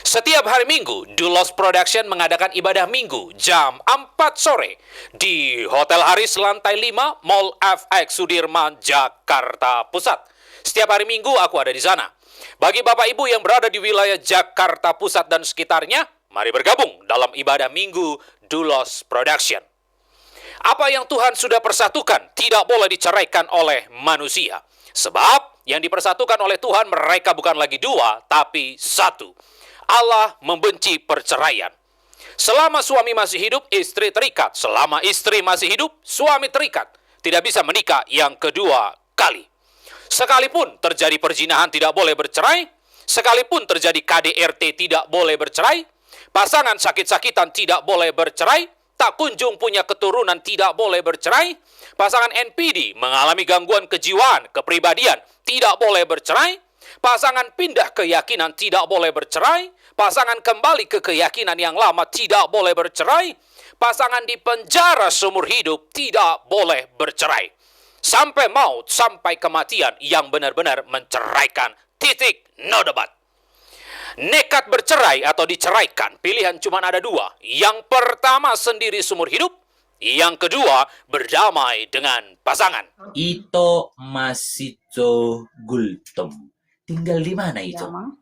Setiap hari Minggu, Dulos Production mengadakan ibadah Minggu jam 4 sore di Hotel Haris lantai 5 Mall FX Sudirman, Jakarta Pusat. Setiap hari Minggu aku ada di sana. Bagi Bapak Ibu yang berada di wilayah Jakarta Pusat dan sekitarnya, mari bergabung dalam ibadah Minggu Dulos Production. Apa yang Tuhan sudah persatukan tidak boleh diceraikan oleh manusia. Sebab yang dipersatukan oleh Tuhan mereka bukan lagi dua, tapi satu. Allah membenci perceraian. Selama suami masih hidup, istri terikat. Selama istri masih hidup, suami terikat. Tidak bisa menikah yang kedua kali. Sekalipun terjadi perzinahan tidak boleh bercerai. Sekalipun terjadi KDRT tidak boleh bercerai. Pasangan sakit-sakitan tidak boleh bercerai. Tak kunjung punya keturunan tidak boleh bercerai. Pasangan NPD mengalami gangguan kejiwaan, kepribadian tidak boleh bercerai. Pasangan pindah keyakinan tidak boleh bercerai. Pasangan kembali ke keyakinan yang lama tidak boleh bercerai. Pasangan di penjara seumur hidup tidak boleh bercerai. Sampai maut, sampai kematian yang benar-benar menceraikan. Titik, no debat. Nekat bercerai atau diceraikan, pilihan cuma ada dua. Yang pertama sendiri seumur hidup. Yang kedua berdamai dengan pasangan. Ito Masito Gultom. Tinggal di mana itu? Ya, Mang.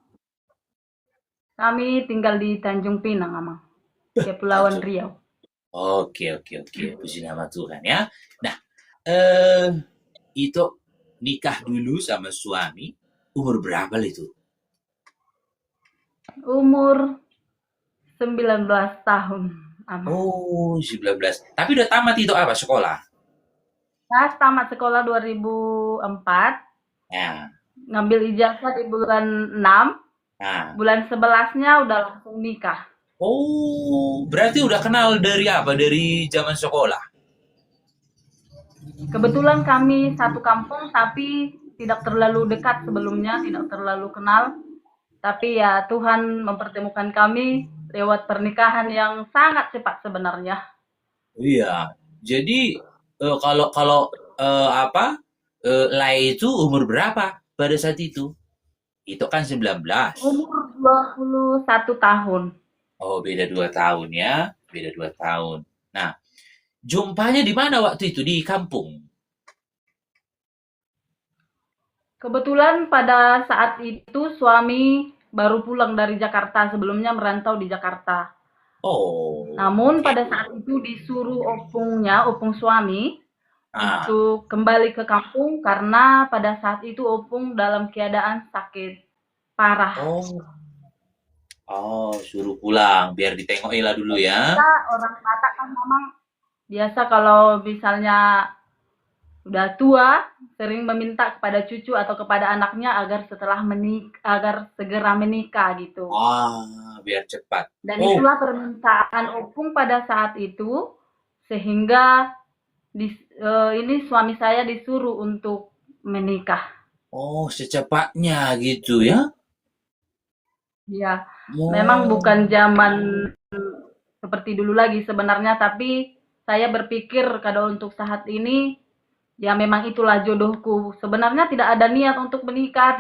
Kami tinggal di Tanjung Pinang, Amang. Kepulauan Riau. Oke. Puji nama Tuhan ya. Nah, itu nikah dulu sama suami. Umur berapa itu? Umur 19 tahun, Amang. Oh, 19. Tapi udah tamat itu apa? Sekolah? Saya tamat sekolah 2004. Ya. Ngambil ijazah di bulan 6. Nah. Bulan 11-nya udah langsung nikah. Oh, berarti udah kenal dari apa? Dari zaman sekolah? Kebetulan kami satu kampung, tapi tidak terlalu dekat sebelumnya, tidak terlalu kenal. Tapi ya Tuhan mempertemukan kami lewat pernikahan yang sangat cepat sebenarnya. Iya. Jadi kalau Lai itu umur berapa pada saat itu? Itu kan 19. Umur 21 tahun. Oh, beda 2 tahun ya. Beda 2 tahun. Nah, jumpanya di mana waktu itu? Di kampung? Kebetulan pada saat itu suami baru pulang dari Jakarta, sebelumnya merantau di Jakarta. Oh. Namun pada saat itu disuruh opung suami, untuk kembali ke kampung karena pada saat itu opung dalam keadaan sakit parah. Oh, suruh pulang biar ditengokin lah dulu ya. Kita orang Batak kan memang biasa kalau misalnya udah tua sering meminta kepada cucu atau kepada anaknya agar agar segera menikah gitu. Biar cepat. Dan itulah permintaan opung pada saat itu, sehingga ini suami saya disuruh untuk menikah. Oh, secepatnya gitu ya? Ya, memang bukan zaman seperti dulu lagi sebenarnya, tapi saya berpikir kalau untuk saat ini, ya memang itulah jodohku. Sebenarnya tidak ada niat untuk menikah,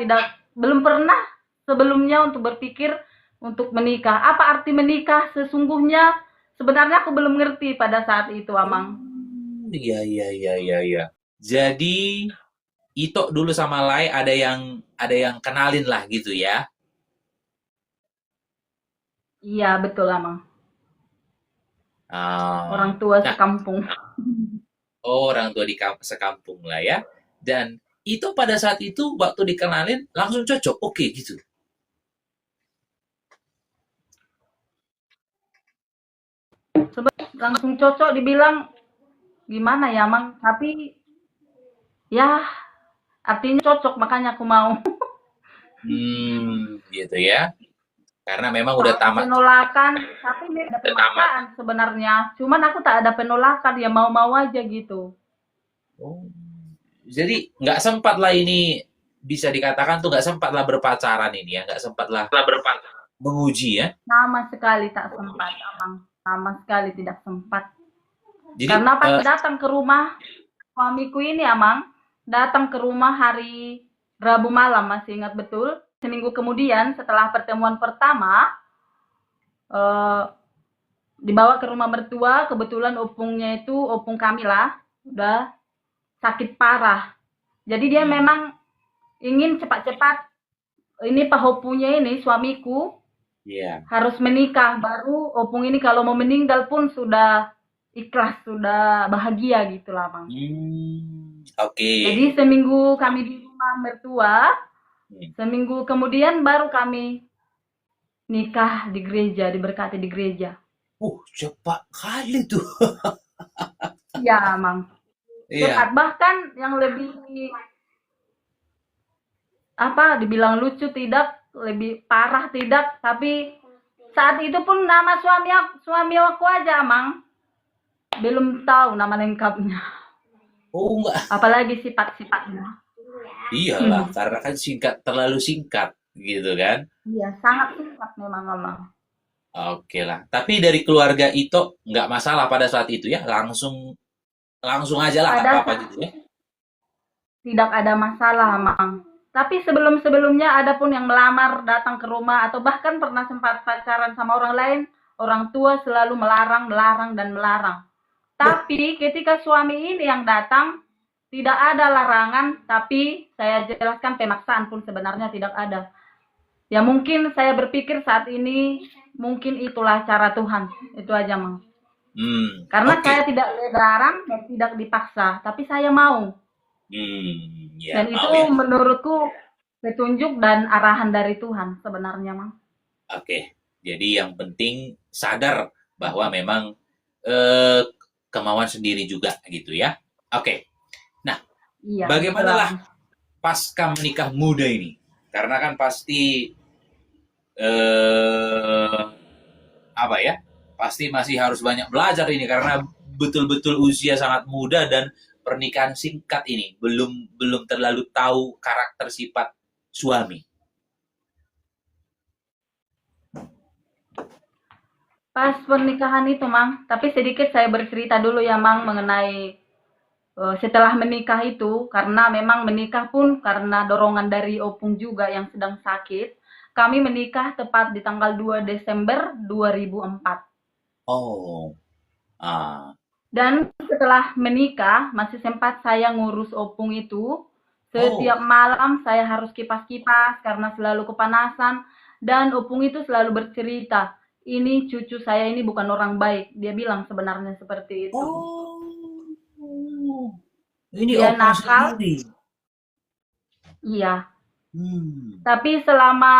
belum pernah sebelumnya untuk berpikir untuk menikah. Apa arti menikah sesungguhnya? Sebenarnya aku belum ngerti pada saat itu, Amang. Iya. Jadi Ito dulu sama Lai ada yang kenalin lah gitu ya? Iya, betul, Amang. Orang tua sekampung. Orang tua di sekampung lah ya. Dan itu pada saat itu waktu dikenalin langsung cocok, oke gitu. Langsung cocok, dibilang gimana ya, Mang? Tapi ya artinya cocok, makanya aku mau. Gitu ya. Karena memang udah tamat. Penolakan, tapi ini ada pemaksaan sebenarnya. Cuman aku tak ada penolakan, ya mau-mau aja gitu. Oh. Jadi nggak sempat lah ini, bisa dikatakan tuh nggak sempat lah berpacaran ini ya, nggak sempat lah menguji ya. Sama sekali tak sempat, Abang. Sama sekali tidak sempat. Jadi, karena pas datang ke rumah suamiku ini, Amang, datang ke rumah hari Rabu malam, masih ingat betul. Seminggu kemudian setelah pertemuan pertama, eh, dibawa ke rumah mertua. Kebetulan opungnya itu opung kami lah, udah sakit parah. Jadi dia Hmm. memang ingin cepat-cepat, ini pahopunya ini suamiku Iya. harus menikah, baru opung ini kalau mau meninggal pun sudah ikhlas, sudah bahagia gitu lah Bang. Oke. Jadi seminggu kami di rumah mertua, Hmm. seminggu kemudian baru kami nikah di gereja, diberkati di gereja. Cepat kali tuh. Iya, Mang. Iya. Cepat. Bahkan yang lebih apa dibilang lucu tidak, lebih parah tidak, tapi saat itu pun nama suami aku aja, Mang. Belum tahu nama lengkapnya. Enggak. Apalagi sifat-sifatnya. Iyalah, karena kan singkat, terlalu singkat gitu kan. Iya, sangat singkat memang, Mang. Oke lah. Tapi dari keluarga Ito nggak masalah pada saat itu ya, langsung langsung aja lah, nggak Pada apa-apa saat gitu ya. tidak ada masalah, Mang. Tapi sebelum-sebelumnya ada pun yang melamar datang ke rumah atau bahkan pernah sempat pacaran sama orang lain, orang tua selalu melarang, melarang, dan melarang. Boh, Tapi ketika suami ini yang datang, tidak ada larangan, tapi saya jelaskan pemaksaan pun sebenarnya tidak ada. Ya mungkin saya berpikir saat ini, mungkin itulah cara Tuhan. Itu aja, Mang. Karena oke. saya tidak dilarang dan tidak dipaksa, tapi saya mau. Ya Dan itu mau ya. menurutku petunjuk dan arahan dari Tuhan sebenarnya, Mang. Oke. Jadi yang penting sadar bahwa memang eh, kemauan sendiri juga gitu ya. Oke. Nah, Iya, itulah, bagaimanalah Mang. pasca menikah muda ini? Karena kan pasti eh apa ya? Pasti masih harus banyak belajar ini karena betul-betul usia sangat muda dan pernikahan singkat ini belum belum terlalu tahu karakter sifat suami. Pas pernikahan itu, Mang, tapi sedikit saya bercerita dulu ya, Mang, mengenai setelah menikah itu, karena memang menikah pun karena dorongan dari opung juga yang sedang sakit. Kami menikah tepat di tanggal 2 Desember 2004. Oh, ah, Dan setelah menikah, masih sempat saya ngurus opung itu. oh, Setiap malam saya harus kipas-kipas karena selalu kepanasan. Dan opung itu selalu bercerita, ini cucu saya ini bukan orang baik. Dia bilang sebenarnya seperti itu. oh, ini Dia opung nakal, sendiri. iya. Hmm. Tapi selama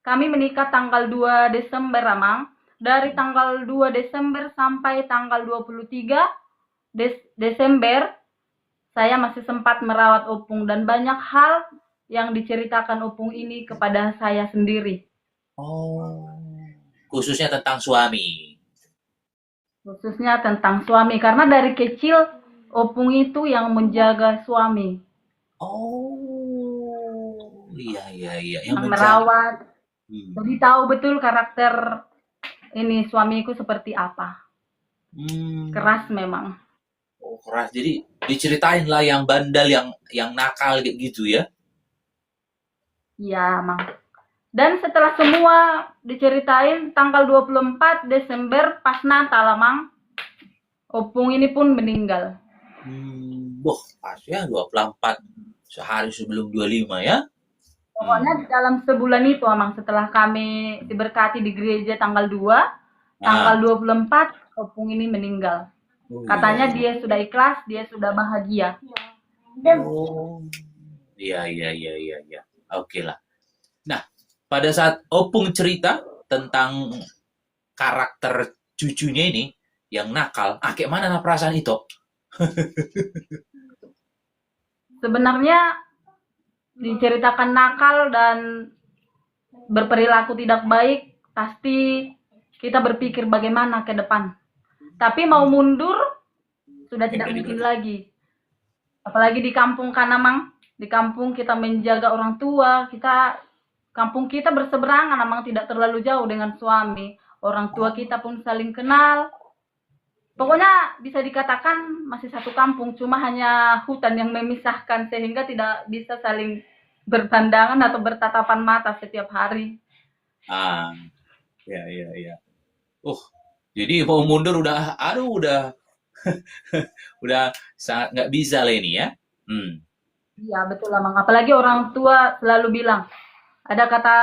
kami menikah tanggal 2 Desember, Amang, dari tanggal 2 Desember sampai tanggal 23 Desember, saya masih sempat merawat opung dan banyak hal yang diceritakan opung ini kepada saya sendiri. Oh, khususnya tentang suami. Khususnya tentang suami, karena dari kecil opung itu yang menjaga suami, Oh, iya iya iya, yang yang menjaga. merawat. Jadi Hmm. tahu betul karakter ini suamiku seperti apa. Hmm. Keras memang. Oh, keras. Jadi diceritain lah yang bandel, yang nakal kayak gitu ya. Iya, Mang. Dan setelah semua diceritain, tanggal 24 Desember pas Natal, Mang, opung ini pun meninggal. Boh, pas ya 24 sehari sebelum 25 ya. Pokoknya Hmm. dalam sebulan itu, Mang, setelah kami diberkati di gereja tanggal 2, tanggal Ah, 24, opung ini meninggal. oh iya Katanya iya. dia sudah ikhlas, dia sudah bahagia. Oh, iya iya iya iya iya. Oke lah. Nah, pada saat Opung cerita tentang karakter cucunya ini yang nakal, kayak mana nah perasaan itu? Sebenarnya diceritakan nakal dan berperilaku tidak baik, pasti kita berpikir bagaimana ke depan. Tapi mau mundur sudah Yang tidak jadi mungkin bagi. lagi. Apalagi di kampung Kanamang, di kampung kita menjaga orang tua, kampung kita berseberangan, memang tidak terlalu jauh dengan suami. Orang tua Oh, kita pun saling kenal. ya. Pokoknya bisa dikatakan masih satu kampung, cuma hanya hutan yang memisahkan sehingga tidak bisa saling berpandangan atau bertatapan mata setiap hari. Ah, ya ya ya. Oh, jadi mau mundur udah, aduh udah sangat nggak bisa lah ini ya. Hmm. Iya, betul Amang. Apalagi orang tua selalu bilang, ada kata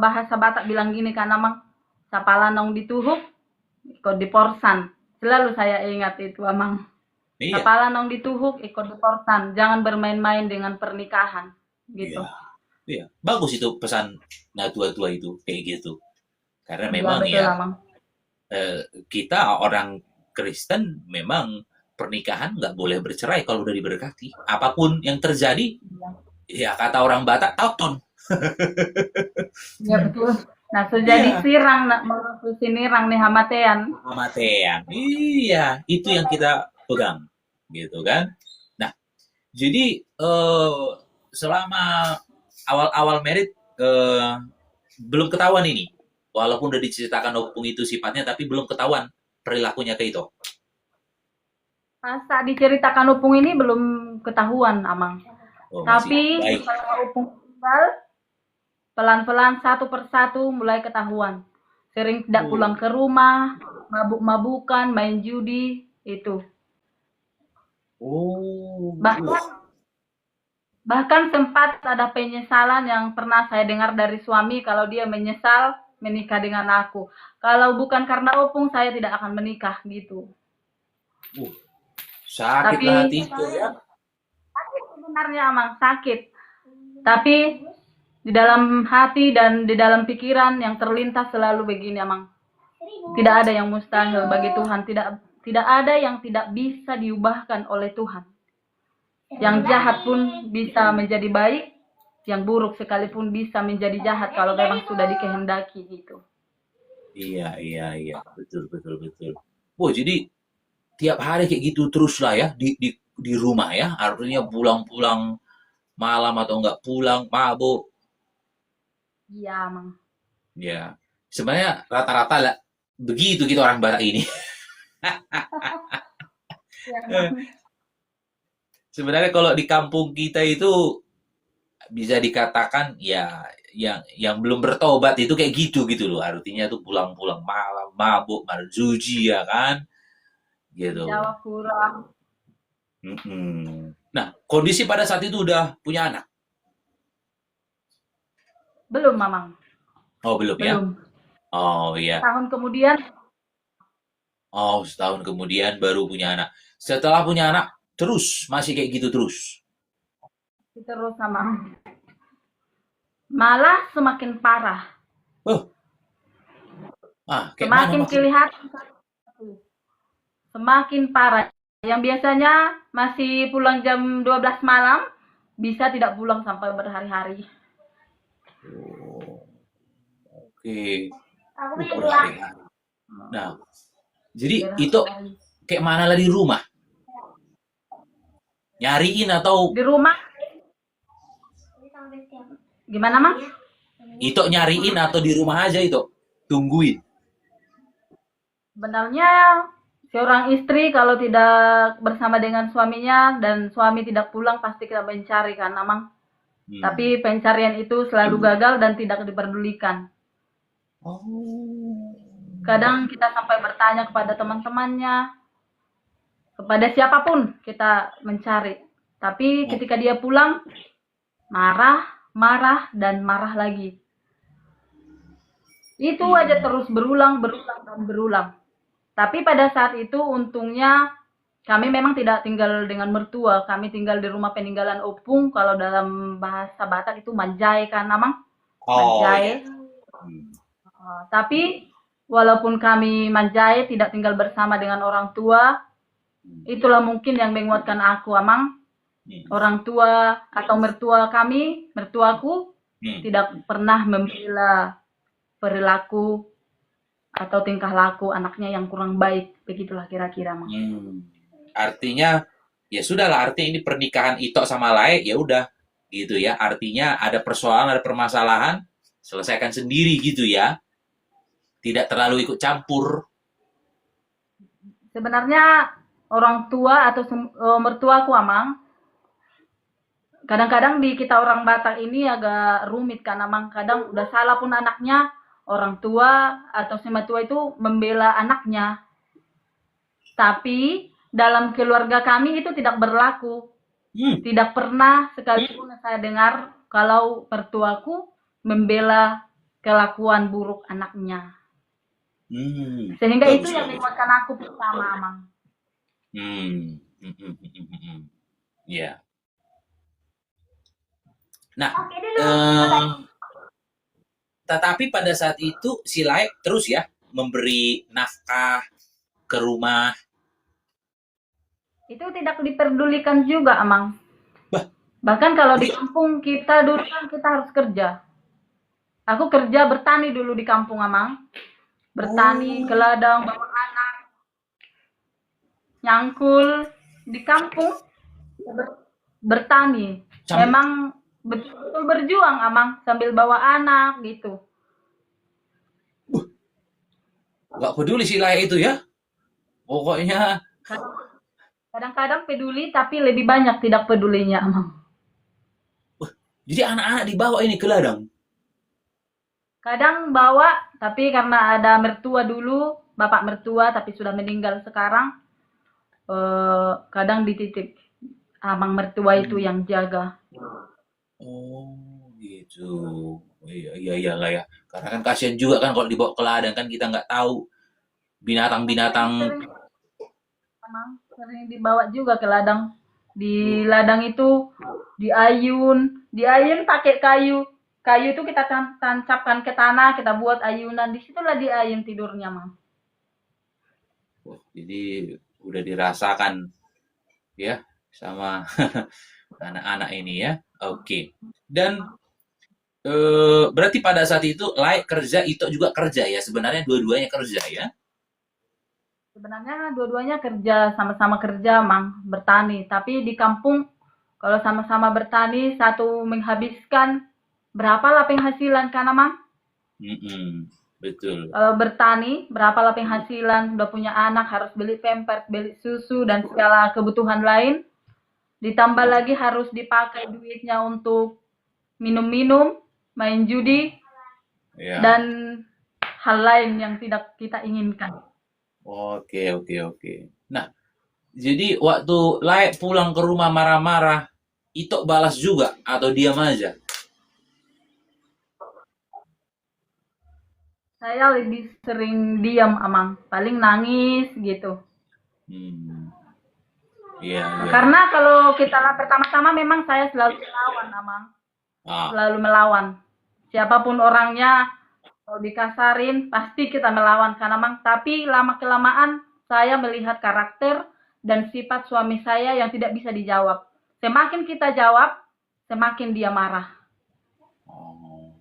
bahasa Batak bilang gini kan Amang, sapalanong dituhuk, ikut diporsan. Selalu saya ingat itu Amang. Iya, Sapalanong dituhuk, ikut diporsan. Jangan bermain-main dengan pernikahan. iya, Gitu. iya. Bagus itu pesan nah tua-tua itu kayak gitu. Karena Iya, memang betul ya Amang. kita orang Kristen memang pernikahan nggak boleh bercerai kalau udah diberkati. Apapun yang terjadi, Iya, ya kata orang Batak, tauton. iya betul. Nah, sejadi Iya, sirang, nak merususi nirang nih hamatean. amatean. Iya, itu yang kita pegang, gitu kan. Nah, jadi selama awal-awal merit belum ketahuan ini, walaupun udah diceritakan opung itu sifatnya, tapi belum ketahuan perilakunya ke itu. Masa diceritakan Upung ini belum ketahuan, Amang. Oh, masih Tapi baik. setelah Upung tinggal, pelan-pelan satu persatu mulai ketahuan. Sering tidak Oh, pulang ke rumah, mabuk-mabukan, main judi, itu. oh, Bahkan bahkan sempat ada penyesalan yang pernah saya dengar dari suami kalau dia menyesal menikah dengan aku. Kalau bukan karena Opung, saya tidak akan menikah gitu. uh, sakitlah Tapi hati itu ya. sakit sebenarnya Amang, sakit. Tapi di dalam hati dan di dalam pikiran yang terlintas selalu begini Amang. Tidak ada yang mustahil bagi Tuhan, tidak ada yang tidak bisa diubahkan oleh Tuhan. Yang jahat pun bisa menjadi baik, yang buruk sekalipun bisa menjadi jahat kalau memang sudah dikehendaki gitu. Iya, iya, iya, betul, betul, betul. Oh, jadi tiap hari kayak gitu terus lah ya di rumah ya. Artinya pulang-pulang malam atau enggak pulang mabuk. Iya, Amang. Ya, sebenarnya rata-rata lah begitu kita orang Batak ini. Ya, Amang. Sebenarnya kalau di kampung kita itu bisa dikatakan ya yang belum bertobat itu kayak gitu gitu loh. Artinya tuh pulang-pulang malam mabuk, marzuji ya kan, gitu. Jawab kurang. Mm-mm. Nah, kondisi pada saat itu udah punya anak. Belum, Mamang. Oh, belum ya? Belum. Oh, iya. Tahun kemudian Oh, setahun kemudian baru punya anak. Setelah punya anak, terus masih kayak gitu terus. terus, Mamang. Malah semakin parah. Oh, kayak mana Semakin maksudnya? kelihatan semakin parah. Yang biasanya masih pulang jam 12 malam, bisa tidak pulang sampai berhari-hari. Oh, oke. Aku Berhari-hari. Nah, jadi itu berhari-hari. kayak mana lah di rumah? Nyariin atau Di rumah, gimana, Mang? itu nyariin atau di rumah aja itu? Tungguin. Sebenarnya seorang istri kalau tidak bersama dengan suaminya dan suami tidak pulang pasti kita mencari kan, Mang. Hmm. Tapi pencarian itu selalu gagal dan tidak diperdulikan. Oh. Kadang kita sampai bertanya kepada teman-temannya, kepada siapapun kita mencari. Tapi ketika dia pulang, marah, marah, dan marah lagi. Itu aja terus berulang, berulang, dan berulang. Tapi pada saat itu untungnya kami memang tidak tinggal dengan mertua. Kami tinggal di rumah peninggalan opung. Kalau dalam bahasa Batak itu manjai kan, Namang? Oh ya. Manjai. Tapi walaupun kami manjai tidak tinggal bersama dengan orang tua, itulah mungkin yang menguatkan aku, Amang. Orang tua atau mertua kami, mertuaku, tidak pernah membela perilaku atau tingkah laku anaknya yang kurang baik. Begitulah kira-kira, Mang. Artinya ya sudahlah, artinya ini pernikahan Ito sama Lae ya udah gitu ya. Artinya ada persoalan, ada permasalahan, selesaikan sendiri gitu ya. Tidak terlalu ikut campur. Sebenarnya orang tua atau mertuaku, Amang, kadang-kadang di kita orang Batak ini agak rumit kan, Amang. Kadang udah salah pun anaknya, orang tua atau si mertua itu membela anaknya. Tapi dalam keluarga kami itu tidak berlaku. Tidak pernah sekalipun saya dengar kalau mertuaku membela kelakuan buruk anaknya. Sehingga itu Bagus, yang bagus. menguatkan aku pertama, Amang. Ya. Nah, eh, tetapi pada saat itu si Laek terus ya memberi nafkah ke rumah. Itu tidak diperdulikan juga, Amang. Bah, Bahkan kalau di jadi, kampung kita dulu kan kita harus kerja. Aku kerja bertani dulu di kampung, Amang. Bertani, ke oh, ladang, bawa anak, nyangkul di kampung bertani. sam- Memang betul-betul berjuang, Amang, sambil bawa anak gitu. nggak peduli si Laek itu ya. Pokoknya, Kadang-kadang peduli, tapi lebih banyak tidak pedulinya, Amang. jadi anak-anak dibawa ini ke ladang. Kadang bawa, tapi karena ada mertua dulu, bapak mertua tapi sudah meninggal sekarang, kadang dititip. Amang mertua itu yang jaga. Oh, gitu. Iya, iya, iya lah ya. Karena kan kasihan juga kan kalau dibawa ke ladang kan kita nggak tahu binatang-binatang. Sering, Amang, sering dibawa juga ke ladang. Di ladang itu diayun pakai kayu. Kayu itu kita tancapkan ke tanah, kita buat ayunan. Disitulah diayun tidurnya, Mang. Wah, jadi udah dirasakan ya sama anak-anak ini ya. Oke. Dan berarti pada saat itu Laek kerja, itu juga kerja ya. Sebenarnya dua-duanya kerja ya. Sebenarnya dua-duanya kerja, sama-sama kerja, Mang, bertani. Tapi di kampung, kalau sama-sama bertani, satu menghabiskan berapa lah penghasilan, kan, Mang? Betul. Kalau bertani, berapa lah penghasilan, udah punya anak, harus beli pampers, beli susu, dan segala kebutuhan lain. Ditambah lagi harus dipakai duitnya untuk minum-minum, main judi, Ya. dan hal lain yang tidak kita inginkan. Oke, oke, oke. Nah, jadi waktu Laek pulang ke rumah marah-marah, Ito balas juga atau diam aja? Saya lebih sering diam, Amang. Paling nangis gitu. Hmm. Iya, iya. Karena kalau kita pertama-tama memang saya selalu melawan, Amang. Ah, Selalu melawan. Siapapun orangnya, kalau dikasarin, pasti kita melawan, kan, Amang. Tapi lama-kelamaan saya melihat karakter dan sifat suami saya yang tidak bisa dijawab. Semakin kita jawab, semakin dia marah. oh.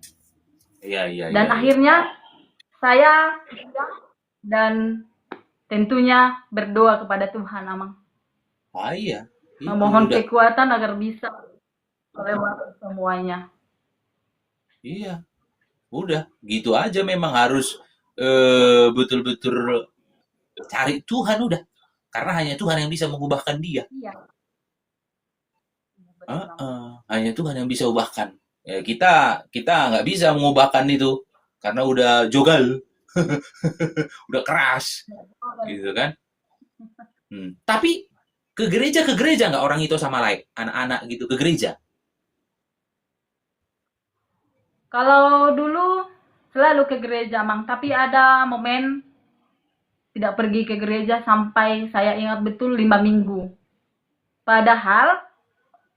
Iya, iya, Dan iya, iya. akhirnya saya dan tentunya berdoa kepada Tuhan, Amang. Ah, iya. Itu Memohon udah. kekuatan agar bisa melewati semuanya. Iya, udah. Gitu aja memang harus betul-betul cari Tuhan udah. Karena hanya Tuhan yang bisa mengubahkan dia. Iya. Betul, Amang. Hanya Tuhan yang bisa ubahkan. Ya, kita nggak bisa mengubahkan itu karena udah jogal, udah keras, gitu kan. Tapi ke gereja nggak orang itu sama Laek, anak-anak gitu ke gereja. Kalau dulu selalu ke gereja, Mang. Tapi ada momen tidak pergi ke gereja sampai saya ingat betul 5 minggu. Padahal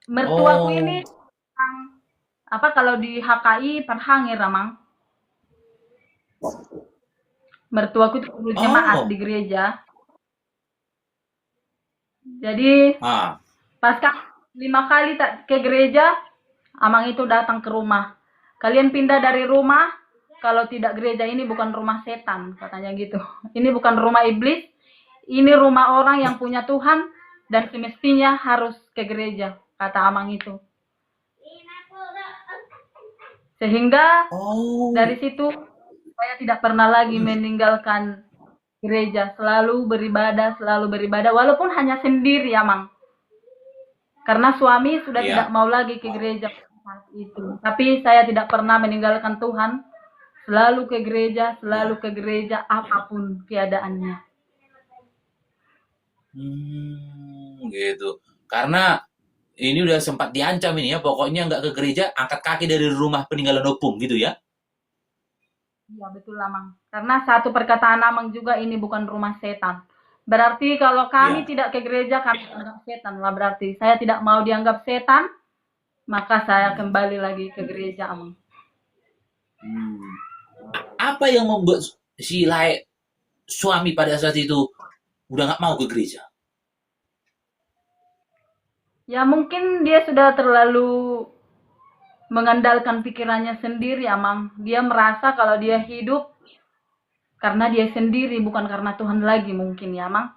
mertuaku ini apa kalau di HKI perhangir, Mang. Mertuaku itu guru jemaat di gereja. Jadi pas 5 kali tak ke gereja, Amang itu datang ke rumah. Kalian pindah dari rumah, kalau tidak gereja ini bukan rumah setan, katanya gitu. Ini bukan rumah iblis, ini rumah orang yang punya Tuhan dan semestinya harus ke gereja, kata Amang itu. Sehingga dari situ saya tidak pernah lagi meninggalkan gereja, selalu beribadah, walaupun hanya sendiri, Amang. Karena suami sudah tidak mau lagi ke gereja saat itu. Tapi saya tidak pernah meninggalkan Tuhan. Selalu ke gereja apapun keadaannya. Gitu. Karena ini udah sempat diancam ini ya, pokoknya nggak ke gereja, angkat kaki dari rumah peninggalan opung gitu ya. Iya betul Amang. Karena satu perkataan Amang juga ini bukan rumah setan. Berarti kalau kami Iya. tidak ke gereja kami dianggap setan lah berarti. Saya tidak mau dianggap setan, maka saya kembali lagi ke gereja Amang. Hmm. Apa yang membuat si Lae suami pada saat itu udah nggak mau ke gereja? Ya mungkin dia sudah terlalu mengandalkan pikirannya sendiri Amang. Dia merasa kalau dia hidup karena dia sendiri bukan karena Tuhan lagi mungkin ya Amang.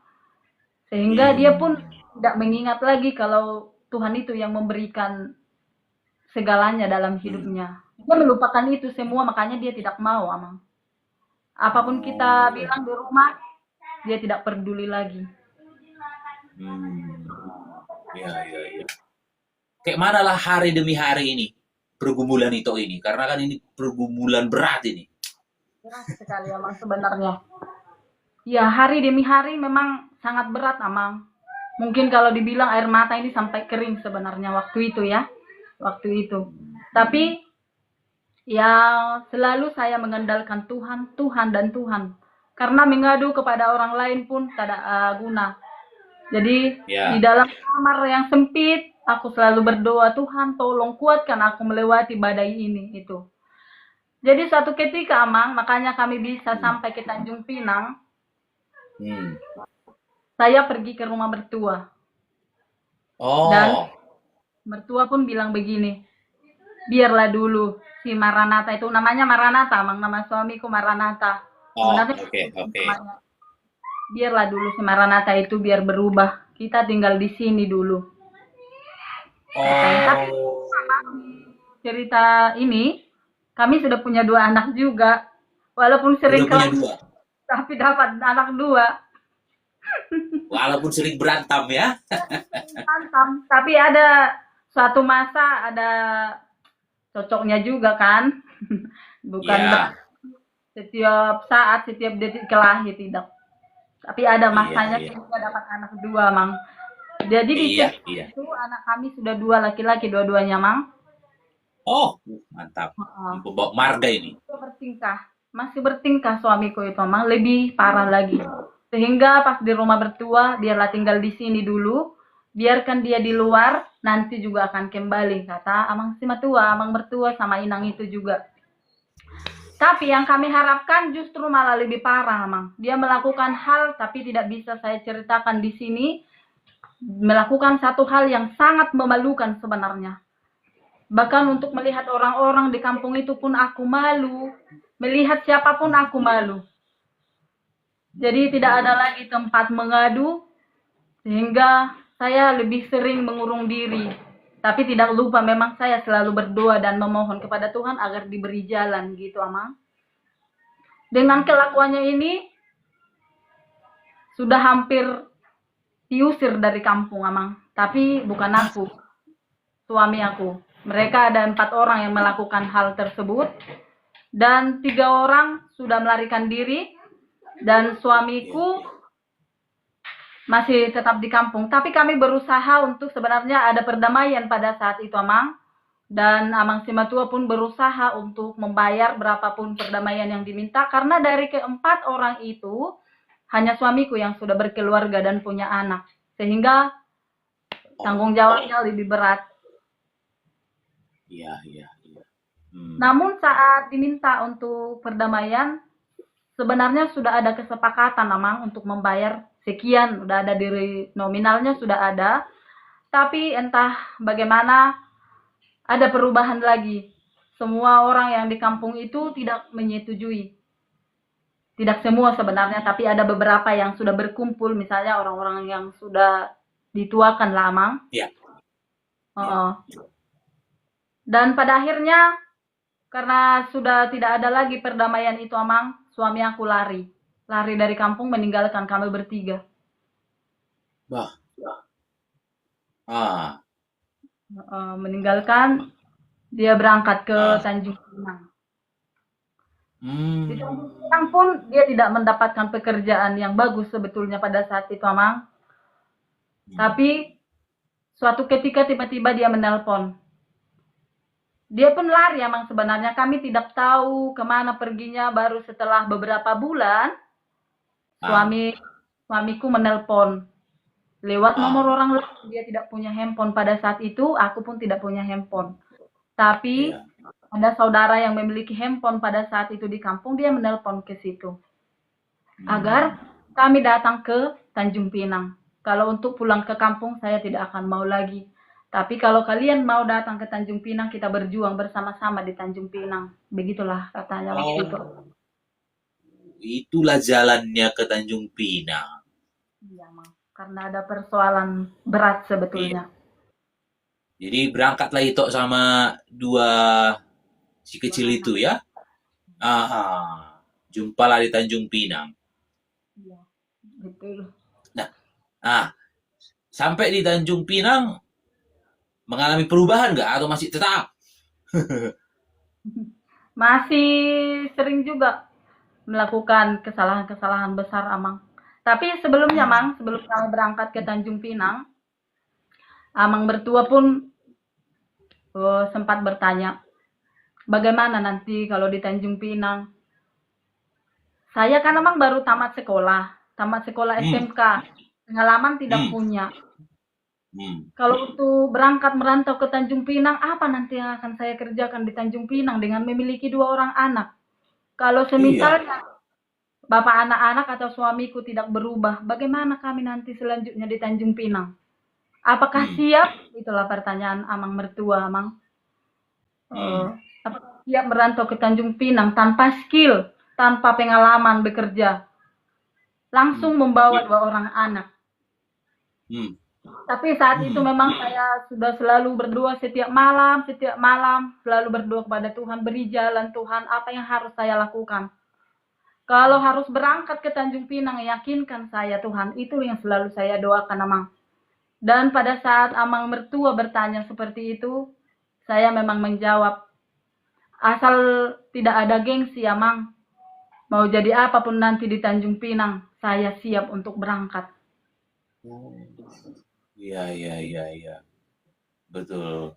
Sehingga dia pun tidak mengingat lagi kalau Tuhan itu yang memberikan segalanya dalam hidupnya. Dia melupakan itu semua, makanya dia tidak mau, Amang. Apapun kita bilang di rumah, dia tidak peduli lagi. Ya, ya, ya. Kayak mana lah hari demi hari ini pergumulan itu ini, karena kan ini pergumulan berat ini. Berat sekali, Amang, sebenarnya. Ya, hari demi hari memang sangat berat, Amang. Mungkin kalau dibilang air mata ini sampai kering sebenarnya waktu itu ya. Waktu itu. Tapi ya selalu saya mengandalkan Tuhan, Tuhan dan Tuhan. Karena mengadu kepada orang lain pun tidak guna. Jadi di Ya, dalam kamar yang sempit, aku selalu berdoa, Tuhan tolong kuatkan aku melewati badai ini itu. Jadi suatu ketika Amang, makanya kami bisa sampai ke Tanjung Pinang, hmm. saya pergi ke rumah mertua. Dan Oh, mertua pun bilang begini, biarlah dulu si Maranatha itu, namanya Maranatha, Amang, nama suamiku Maranatha. oh, Sebenarnya oke, oke. namanya. Biarlah dulu si Maranatha itu biar berubah. Kita tinggal di sini dulu. Katanya. Tapi Oh, cerita ini, kami sudah punya 2 anak juga. Walaupun udah sering punya kelas, dua, tapi dapat anak 2. walaupun sering berantem ya. Hantam. Tapi ada suatu masa ada cocoknya juga kan. Bukan Ya, setiap saat, setiap detik kelahi tidak. Tapi ada iya, masanya iya, kita dapat anak 2, Mang. Jadi di iya, sini iya. itu anak kami sudah 2 laki-laki dua-duanya, Mang. Oh, mantap. Ini pembawa marga ini. Masih bertingkah suamiku itu, Mang, lebih parah lagi. Sehingga pas di rumah mertua, biarlah tinggal di sini dulu, biarkan dia di luar, nanti juga akan kembali, kata Amang si Matua, Amang mertua sama Inang itu juga. Tapi yang kami harapkan justru malah lebih parah, Amang. Dia melakukan hal tapi tidak bisa saya ceritakan di sini, melakukan satu hal yang sangat memalukan sebenarnya. Bahkan untuk melihat orang-orang di kampung itu pun aku malu. Melihat siapapun aku malu. Jadi tidak ada lagi tempat mengadu, sehingga saya lebih sering mengurung diri. Tapi tidak lupa memang saya selalu berdoa dan memohon kepada Tuhan agar diberi jalan gitu, Amang. Dengan kelakuannya ini, sudah hampir diusir dari kampung, Amang. Tapi bukan aku, suami aku. Mereka ada 4 orang yang melakukan hal tersebut. Dan 3 orang sudah melarikan diri. Dan suamiku masih tetap di kampung. Tapi kami berusaha untuk sebenarnya ada perdamaian pada saat itu, Amang. Dan Amang Simatua pun berusaha untuk membayar berapapun perdamaian yang diminta. Karena dari ke-4 orang itu, hanya suamiku yang sudah berkeluarga dan punya anak. Sehingga tanggung jawabnya lebih berat. Iya, iya, iya. Namun saat diminta untuk perdamaian, sebenarnya sudah ada kesepakatan Amang untuk membayar sekian, sudah ada diri nominalnya sudah ada, tapi entah bagaimana ada perubahan lagi. Semua orang yang di kampung itu tidak menyetujui. Tidak semua sebenarnya, tapi ada beberapa yang sudah berkumpul, misalnya orang-orang yang sudah dituakan lah Amang. Iya. Dan pada akhirnya karena sudah tidak ada lagi perdamaian itu Amang, suami aku lari. Lari dari kampung meninggalkan kami bertiga. Bah. Ah, Meninggalkan, dia berangkat ke Tanjung Pinang. Di Hmm. Tanjung Pinang pun dia tidak mendapatkan pekerjaan yang bagus sebetulnya pada saat itu, Amang. Hmm. Tapi suatu ketika tiba-tiba dia menelpon. Dia pun lari, Amang, sebenarnya. Kami tidak tahu kemana perginya. Baru setelah beberapa bulan, Ah, suamiku menelpon. Lewat nomor ah, orang lain, dia tidak punya handphone pada saat itu, aku pun tidak punya handphone. Tapi iya. ada saudara yang memiliki handphone pada saat itu di kampung, dia menelpon ke situ Hmm. agar kami datang ke Tanjung Pinang. Kalau untuk pulang ke kampung saya tidak akan mau lagi. Tapi kalau kalian mau datang ke Tanjung Pinang, kita berjuang bersama-sama di Tanjung Pinang. Begitulah katanya waktu itu. Oh, itulah jalannya ke Tanjung Pinang. Iya, Mang. Karena ada persoalan berat Iya. sebetulnya. Jadi berangkatlah itu sama dua si Dua kecil itu anak. ya. Jumpalah di Tanjung Pinang. Iya, betul. Nah, ah, sampai di Tanjung Pinang mengalami perubahan nggak atau masih tetap? Masih sering juga melakukan kesalahan-kesalahan besar, Amang. Tapi sebelumnya, Hmm. Mang, sebelum kami berangkat ke Tanjung Pinang, Amang Mertua pun sempat bertanya, bagaimana nanti kalau di Tanjung Pinang? Saya kan Amang baru tamat sekolah Hmm. SMK, pengalaman tidak Hmm. punya. Hmm. Kalau untuk berangkat merantau ke Tanjung Pinang, apa nanti yang akan saya kerjakan di Tanjung Pinang dengan memiliki dua orang anak? Kalau Iya. semisalnya bapak anak-anak atau suamiku tidak berubah, bagaimana kami nanti selanjutnya di Tanjung Pinang? Apakah Hmm. siap? Itulah pertanyaan Amang Mertua, Amang. Hmm. Apakah siap merantau ke Tanjung Pinang tanpa skill, tanpa pengalaman bekerja, langsung Hmm. membawa dua orang anak? Hmm. Tapi saat itu Hmm. memang saya sudah selalu berdoa setiap malam selalu berdoa kepada Tuhan, beri jalan Tuhan, apa yang harus saya lakukan. Kalau harus berangkat ke Tanjung Pinang, yakinkan saya Tuhan, itu yang selalu saya doakan, Amang. Dan pada saat Amang Mertua bertanya seperti itu, saya memang menjawab, asal tidak ada gengsi, Amang. Mau jadi apapun nanti di Tanjung Pinang, saya siap untuk berangkat. Oh. Iya, iya, iya, iya. Betul.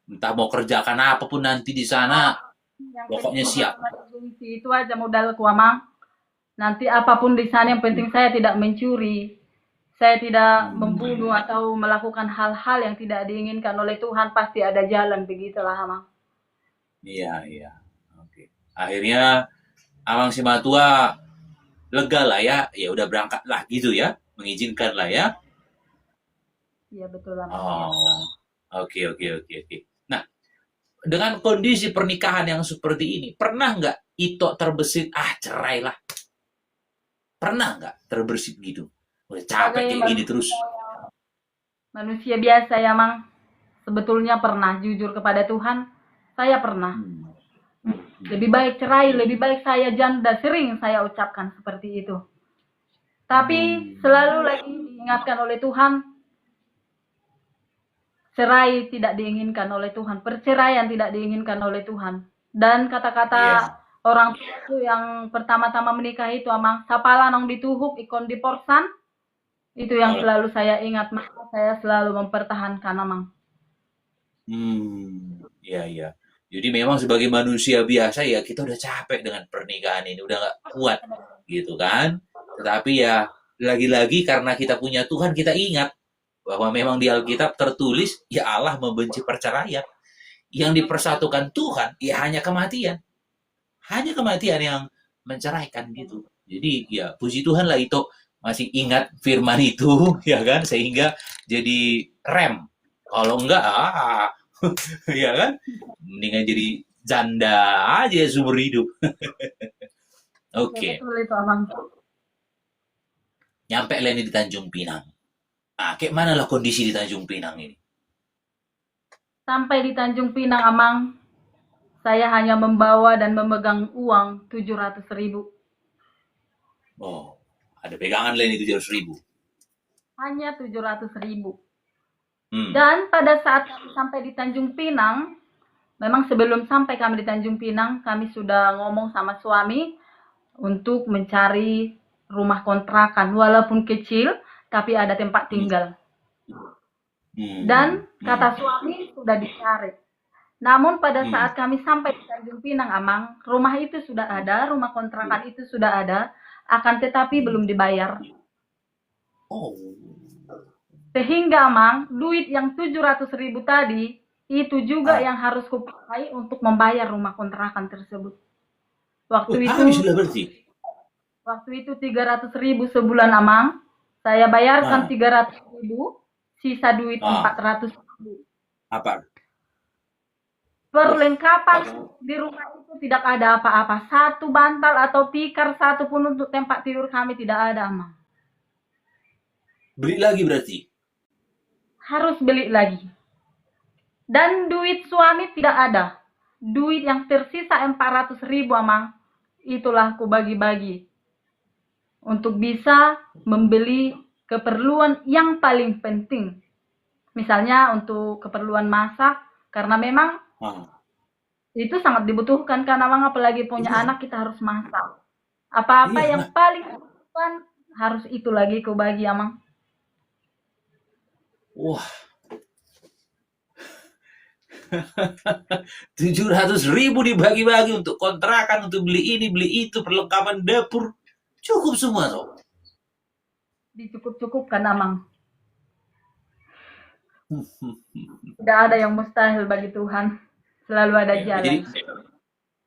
Entah mau kerjakan apapun nanti di sana, Yang pokoknya penting siap. jangan ada gengsi, itu aja modalku, Amang. Nanti apapun di sana yang penting saya tidak mencuri, saya tidak Hmm. membunuh atau melakukan hal-hal yang tidak diinginkan oleh Tuhan, pasti ada jalan, begitulah, Amang. Iya, iya. Oke. Akhirnya Amang Simatua lega lah ya. Ya udah berangkat lah gitu ya. Mengizinkan lah ya. Iya betul, Amang. Oh. Oke, oke, oke, oke. Nah, dengan kondisi pernikahan yang seperti ini, pernah nggak Ito terbesit, cerai lah. Pernah nggak terbersit gitu? Udah capek Sebagai kayak gini terus. manusia biasa ya, Mang. Sebetulnya pernah, jujur kepada Tuhan, saya pernah. Hmm. Hmm. Lebih baik cerai, lebih baik saya janda, sering saya ucapkan seperti itu. Tapi Hmm. selalu lagi diingatkan oleh Tuhan, cerai tidak diinginkan oleh Tuhan, perceraian tidak diinginkan oleh Tuhan. Dan kata-kata Iya. orang tua itu yang pertama-tama menikah itu, Amang, sapala nong dituhuk, ikon diporsan, itu yang Oh. selalu saya ingat, maka saya selalu mempertahankan, Amang. Iya, iya. Jadi memang sebagai manusia biasa ya kita udah capek dengan pernikahan ini, udah nggak kuat gitu kan. Tetapi ya lagi-lagi karena kita punya Tuhan kita ingat bahwa memang di Alkitab tertulis ya Allah membenci perceraian. Yang dipersatukan Tuhan ya hanya kematian. Hanya kematian yang menceraikan gitu. Jadi ya puji Tuhan lah itu masih ingat firman itu ya kan sehingga jadi rem. Kalau enggak ya kan mendingan jadi janda aja seumur hidup. Ya Oke, betul itu, Amang. nyampe Leni di Tanjung Pinang. Kayak mana lah kondisi di Tanjung Pinang ini? Sampai di Tanjung Pinang, Amang, saya hanya membawa dan memegang uang 700.000. Oh, ada pegangan Leni 700.000. Hanya 700.000. Hmm. Dan pada saat kami sampai di Tanjung Pinang, memang sebelum sampai kami di Tanjung Pinang, kami sudah ngomong sama suami untuk mencari rumah kontrakan, walaupun kecil, tapi ada tempat tinggal. Dan kata suami sudah dicari. Namun pada saat kami sampai di Tanjung Pinang, Amang, rumah itu sudah ada, rumah kontrakan itu sudah ada, akan tetapi belum dibayar. Oh. Sehingga, Amang, duit yang 700.000 tadi, itu juga yang harus kupakai untuk membayar rumah kontrakan tersebut. Waktu Habis itu sudah berarti. 300.000 sebulan, Amang. Saya bayarkan 300.000, sisa duit 400.000. Apa? Perlengkapan di rumah itu tidak ada apa-apa. Satu bantal atau tikar satu pun untuk tempat tidur kami tidak ada, Amang. Beli lagi berarti. Harus beli lagi. Dan duit suami tidak ada. Duit yang tersisa 400.000, Amang. Itulah ku bagi-bagi. Untuk bisa membeli keperluan yang paling penting. Misalnya untuk keperluan masak. Karena memang itu sangat dibutuhkan. Karena memang apalagi punya anak kita harus masak. Apa-apa yang paling dibutuhkan harus itu lagi ku bagi, Amang. Wah. 700.000 dibagi-bagi untuk kontrakan, untuk beli ini, beli itu, perlengkapan dapur. Cukup semua toh. Dicukup-cukupkan, Amang. Tidak ada yang mustahil bagi Tuhan. Selalu ada jalan. Jadi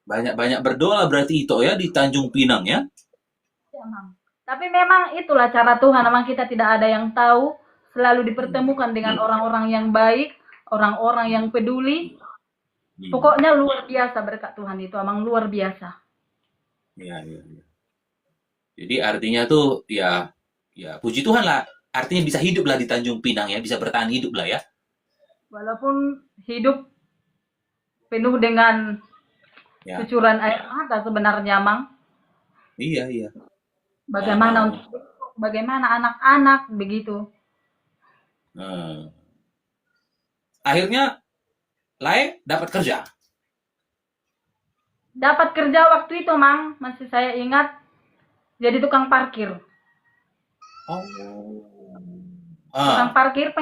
banyak-banyak berdoa berarti itu ya di Tanjung Pinang ya. Ya, Amang. Tapi memang itulah cara Tuhan. Memang kita tidak ada yang tahu. Selalu dipertemukan dengan orang-orang yang baik, orang-orang yang peduli. Pokoknya luar biasa berkat Tuhan itu, Amang, luar biasa. Iya. Jadi artinya tuh ya puji Tuhan lah. Artinya bisa hidup lah di Tanjung Pinang ya, bisa bertahan hidup lah ya. Walaupun hidup penuh dengan cucuran air mata sebenarnya, Amang. Iya. Bagaimana bagaimana anak-anak begitu. Akhirnya Lae dapat kerja. Dapat kerja waktu itu, Mang. Masih saya ingat. Jadi tukang parkir. Tukang parkir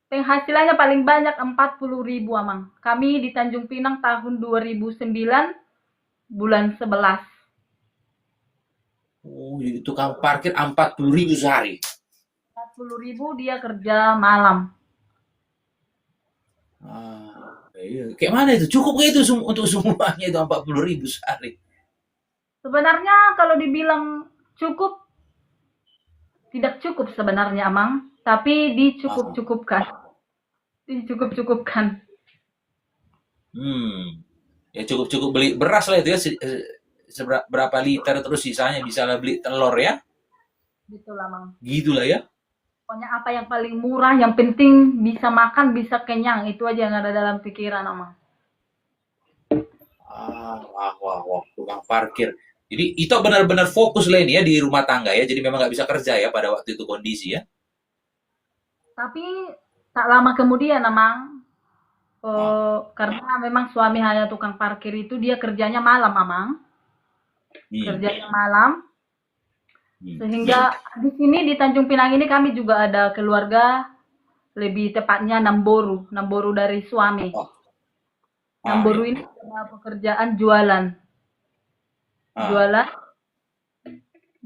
penghasilannya paling banyak 40.000, Amang. Kami di Tanjung Pinang tahun 2009 bulan 11. Jadi tukang parkir 40.000 sehari. 40.000 dia kerja malam. Iya. Kayak mana itu? Cukup nggak itu untuk semuanya itu 40.000 sehari? Sebenarnya kalau dibilang cukup, tidak cukup sebenarnya, Amang. Tapi dicukup-cukupkan. Dicukup-cukupkan. Ya cukup beli beras lah itu ya. Berapa liter terus sisanya bisa lah beli telur ya. Gitulah, Mang. Gitulah ya. Pokoknya apa yang paling murah, yang penting bisa makan, bisa kenyang. Itu aja yang ada dalam pikiran, Amang. Wah, tukang parkir. Jadi itu benar-benar fokus lah ini ya di rumah tangga ya. Jadi memang nggak bisa kerja ya pada waktu itu kondisi ya. Tapi tak lama kemudian, Amang. Karena memang suami hanya tukang parkir itu, dia kerjanya malam, Amang. Kerjanya malam. Sehingga di sini di Tanjung Pinang ini kami juga ada keluarga, lebih tepatnya Namboru dari suami. Namboru ini ada pekerjaan jualan.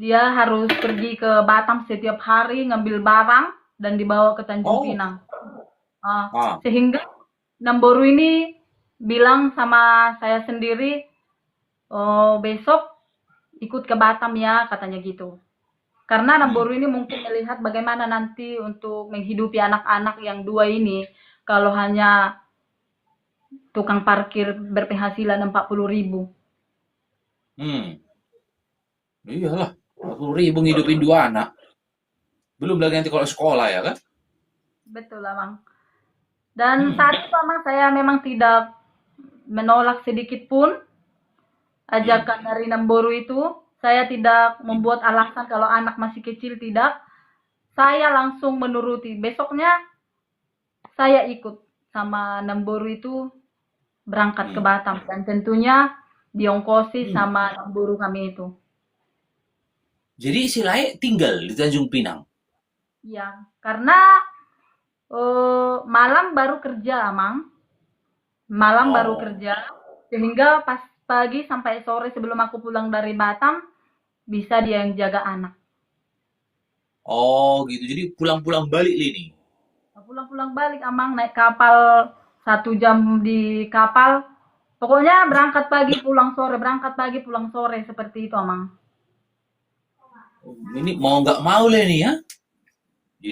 Dia harus pergi ke Batam setiap hari ngambil barang dan dibawa ke Tanjung Pinang. Sehingga Namboru ini bilang sama saya sendiri, besok ikut ke Batam ya, katanya gitu. Karena Namboru ini mungkin melihat bagaimana nanti untuk menghidupi anak-anak yang dua ini, kalau hanya tukang parkir berpenghasilan 40.000. Iyalah, 40.000 ngidupin dua anak. Belum lagi nanti kalau sekolah ya kan? Betul lah, Bang. Dan saat itu memang saya memang tidak menolak sedikit pun ajakan dari Namboru itu. Saya tidak membuat alasan kalau anak masih kecil, tidak. Saya langsung menuruti. Besoknya saya ikut sama Namboru itu berangkat ke Hmm. Batam dan tentunya diongkosi Hmm. sama anak buruh kami itu. Jadi si Lae tinggal di Tanjung Pinang. Iya, karena malam baru kerja, Amang. Malam baru Oh, kerja, sehingga pas pagi sampai sore sebelum aku pulang dari Batam, bisa dia yang jaga anak. oh gitu. Jadi pulang-pulang balik ini. Pulang-pulang balik, Amang, naik kapal 1 jam di kapal. Pokoknya berangkat pagi, pulang sore, berangkat pagi, pulang sore, seperti itu, Amang. Oh, ini mau nggak mau lah nih ya.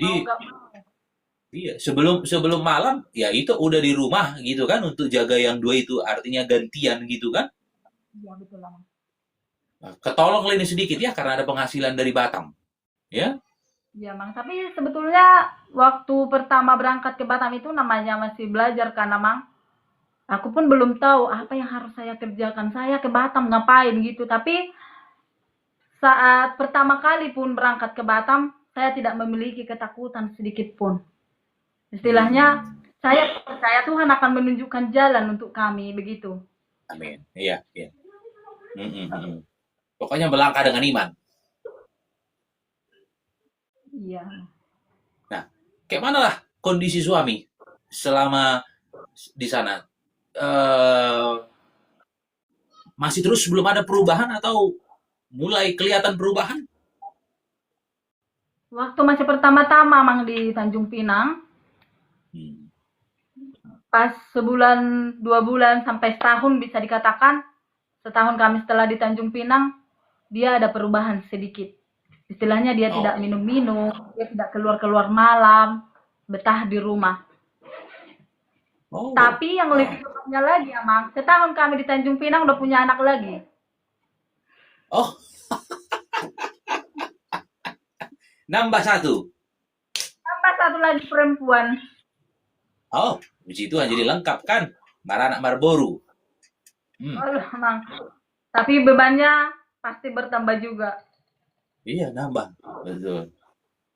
Mau Jadi nggak mau. iya, sebelum sebelum malam ya itu udah di rumah gitu kan untuk jaga yang dua itu artinya gantian gitu kan. Iya, betul, Amang. Nah, ketolong lah ini sedikit ya karena ada penghasilan dari Batam. Ya. Iya, Mang. Tapi sebetulnya waktu pertama berangkat ke Batam itu namanya masih belajar kan, Mang. Aku pun belum tahu apa yang harus saya kerjakan. Saya ke Batam ngapain gitu. Tapi saat pertama kali pun berangkat ke Batam, saya tidak memiliki ketakutan sedikit pun. Istilahnya, Hmm. saya percaya Tuhan akan menunjukkan jalan untuk kami, begitu. Amin. Iya, iya. Mm, mm, mm, mm. Pokoknya melangkah dengan iman. Iya. Nah, kayak mana lah kondisi suami selama di sana? Eh, masih terus belum ada perubahan atau mulai kelihatan perubahan? Waktu masih pertama-tama, Mang, di Tanjung Pinang, Hmm. pas sebulan, 2 bulan, sampai setahun bisa dikatakan, setahun kami setelah di Tanjung Pinang, dia ada perubahan sedikit. Istilahnya dia tidak Oh, minum-minum, dia tidak keluar-keluar malam, betah di rumah. oh, Tapi yang lebih oh, tepatnya lagi, Amang, setahun kami di Tanjung Pinang udah punya anak lagi. oh, nambah satu. Tambah satu lagi perempuan. Oh, puji Tuhan jadi lengkap kan? Anak Marboru. Hmm. Aduh, Amang. Tapi bebannya pasti bertambah juga. Iya, nambah. Betul.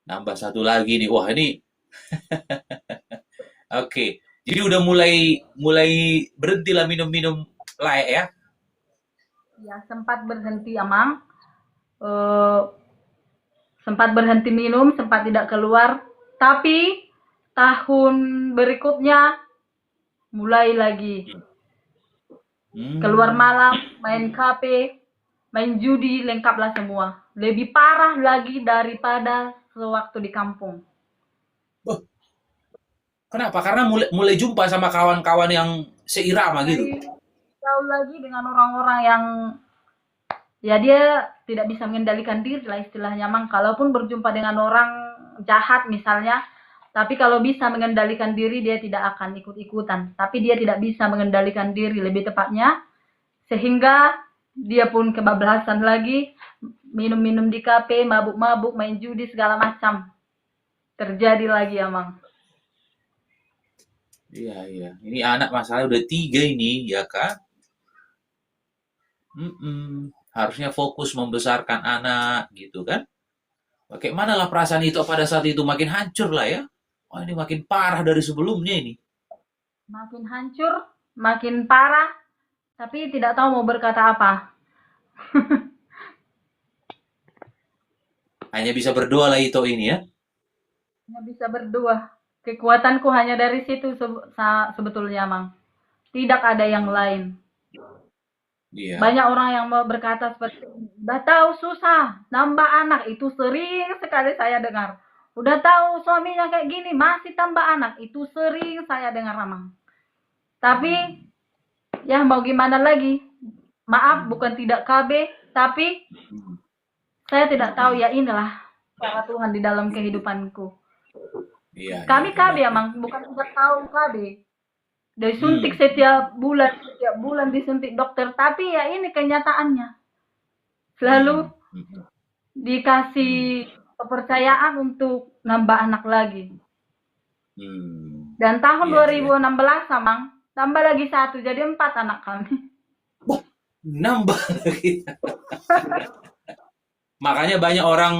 Nambah satu lagi nih. Wah, ini oke. Jadi udah mulai mulai berhenti lah minum-minum layak ya. Ya, sempat berhenti, Amang. Eh, sempat berhenti minum, sempat tidak keluar. Tapi tahun berikutnya mulai lagi. Keluar Hmm. malam, main kafe, main judi, lengkaplah semua. Lebih parah lagi daripada sewaktu di kampung. Wah, kenapa? Karena mulai mulai jumpa sama kawan-kawan yang seirama gitu. Mulai jauh lagi dengan orang-orang yang ya dia tidak bisa mengendalikan diri lah istilahnya, Mang. Kalaupun berjumpa dengan orang jahat misalnya, tapi kalau bisa mengendalikan diri dia tidak akan ikut-ikutan. Tapi dia tidak bisa mengendalikan diri lebih tepatnya, sehingga dia pun kebablasan lagi, minum-minum di kafe, mabuk-mabuk, main judi segala macam. Terjadi lagi, Amang. Iya, iya. Ini anak masalah udah tiga ini, ya kan? Mm-mm. Harusnya fokus membesarkan anak, gitu kan? Bagaimana lah perasaan itu pada saat itu makin hancur lah ya. Oh, ini makin parah dari sebelumnya ini. Makin hancur, makin parah, tapi tidak tahu mau berkata apa. Hanya bisa berdoa lah itu ini ya. Hanya bisa berdoa. Kekuatanku hanya dari situ sebetulnya, Mang. Tidak ada yang lain. Iya. Banyak orang yang mau berkata seperti ini. Udah tahu susah, nambah anak. Itu sering sekali saya dengar. Udah tahu suaminya kayak gini, masih tambah anak. Itu sering saya dengar, Mang. Tapi, ya mau gimana lagi. Maaf, bukan tidak KB, tapi saya tidak tahu, ya inilah cara Tuhan di dalam kehidupanku. Iya, iya, Kami KB iya. ya, Mang. Bukan tidak tahu KB. Disuntik Hmm. setiap bulan disuntik dokter. Tapi ya ini kenyataannya. Selalu Hmm. Hmm. Hmm. dikasih kepercayaan untuk nambah anak lagi. Hmm. Dan tahun Iya, iya. 2016, Mang, tambah lagi satu, jadi 4 anak kami. Wah, nambah lagi. Makanya banyak orang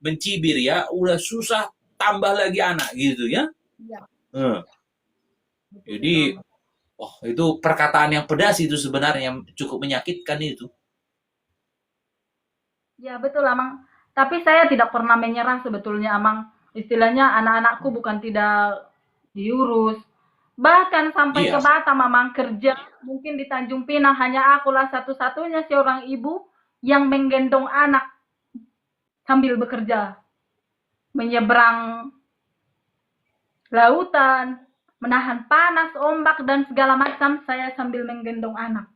mencibir ya, udah susah tambah lagi anak gitu ya. Iya, Hmm. betul itu, Jadi Mang. Oh, itu perkataan yang pedas itu sebenarnya, yang cukup menyakitkan itu. Ya betul Amang. Tapi saya tidak pernah menyerah sebetulnya Amang. Istilahnya anak-anakku bukan tidak diurus. Bahkan sampai ke Iya. Batam Amang kerja mungkin di Tanjung Pinang hanya akulah satu-satunya seorang ibu yang menggendong anak sambil bekerja. Menyeberang lautan, menahan panas, ombak dan segala macam saya sambil menggendong anak.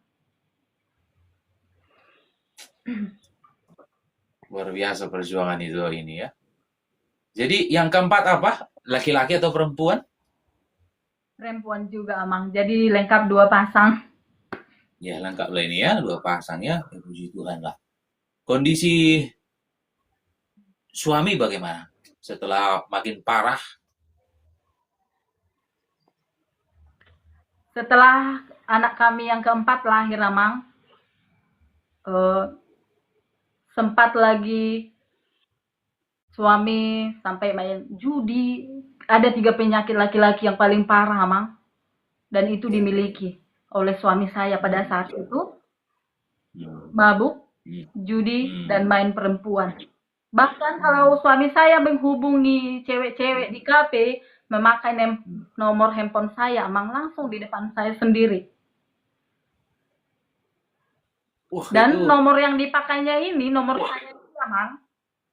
Luar biasa perjuangan itu ini ya. Jadi yang keempat apa? Laki-laki atau perempuan? Perempuan juga Amang. Jadi lengkap 2 pasang. Ya lengkap lah ini ya, 2 pasang ya. Ya, puji Tuhan lah. Kondisi suami bagaimana? Setelah makin parah. Setelah anak kami yang keempat lahir Amang, sempat lagi suami sampai main judi. Ada 3 penyakit laki-laki yang paling parah Amang, dan itu dimiliki oleh suami saya pada saat itu. Hmm. Mabuk, Hmm. judi, dan main perempuan. Bahkan kalau suami saya menghubungi cewek-cewek di kafe, memakai nomor handphone saya, Amang, langsung di depan saya sendiri. Wah, Dan itu nomor yang dipakainya ini, nomor saya itu, Amang,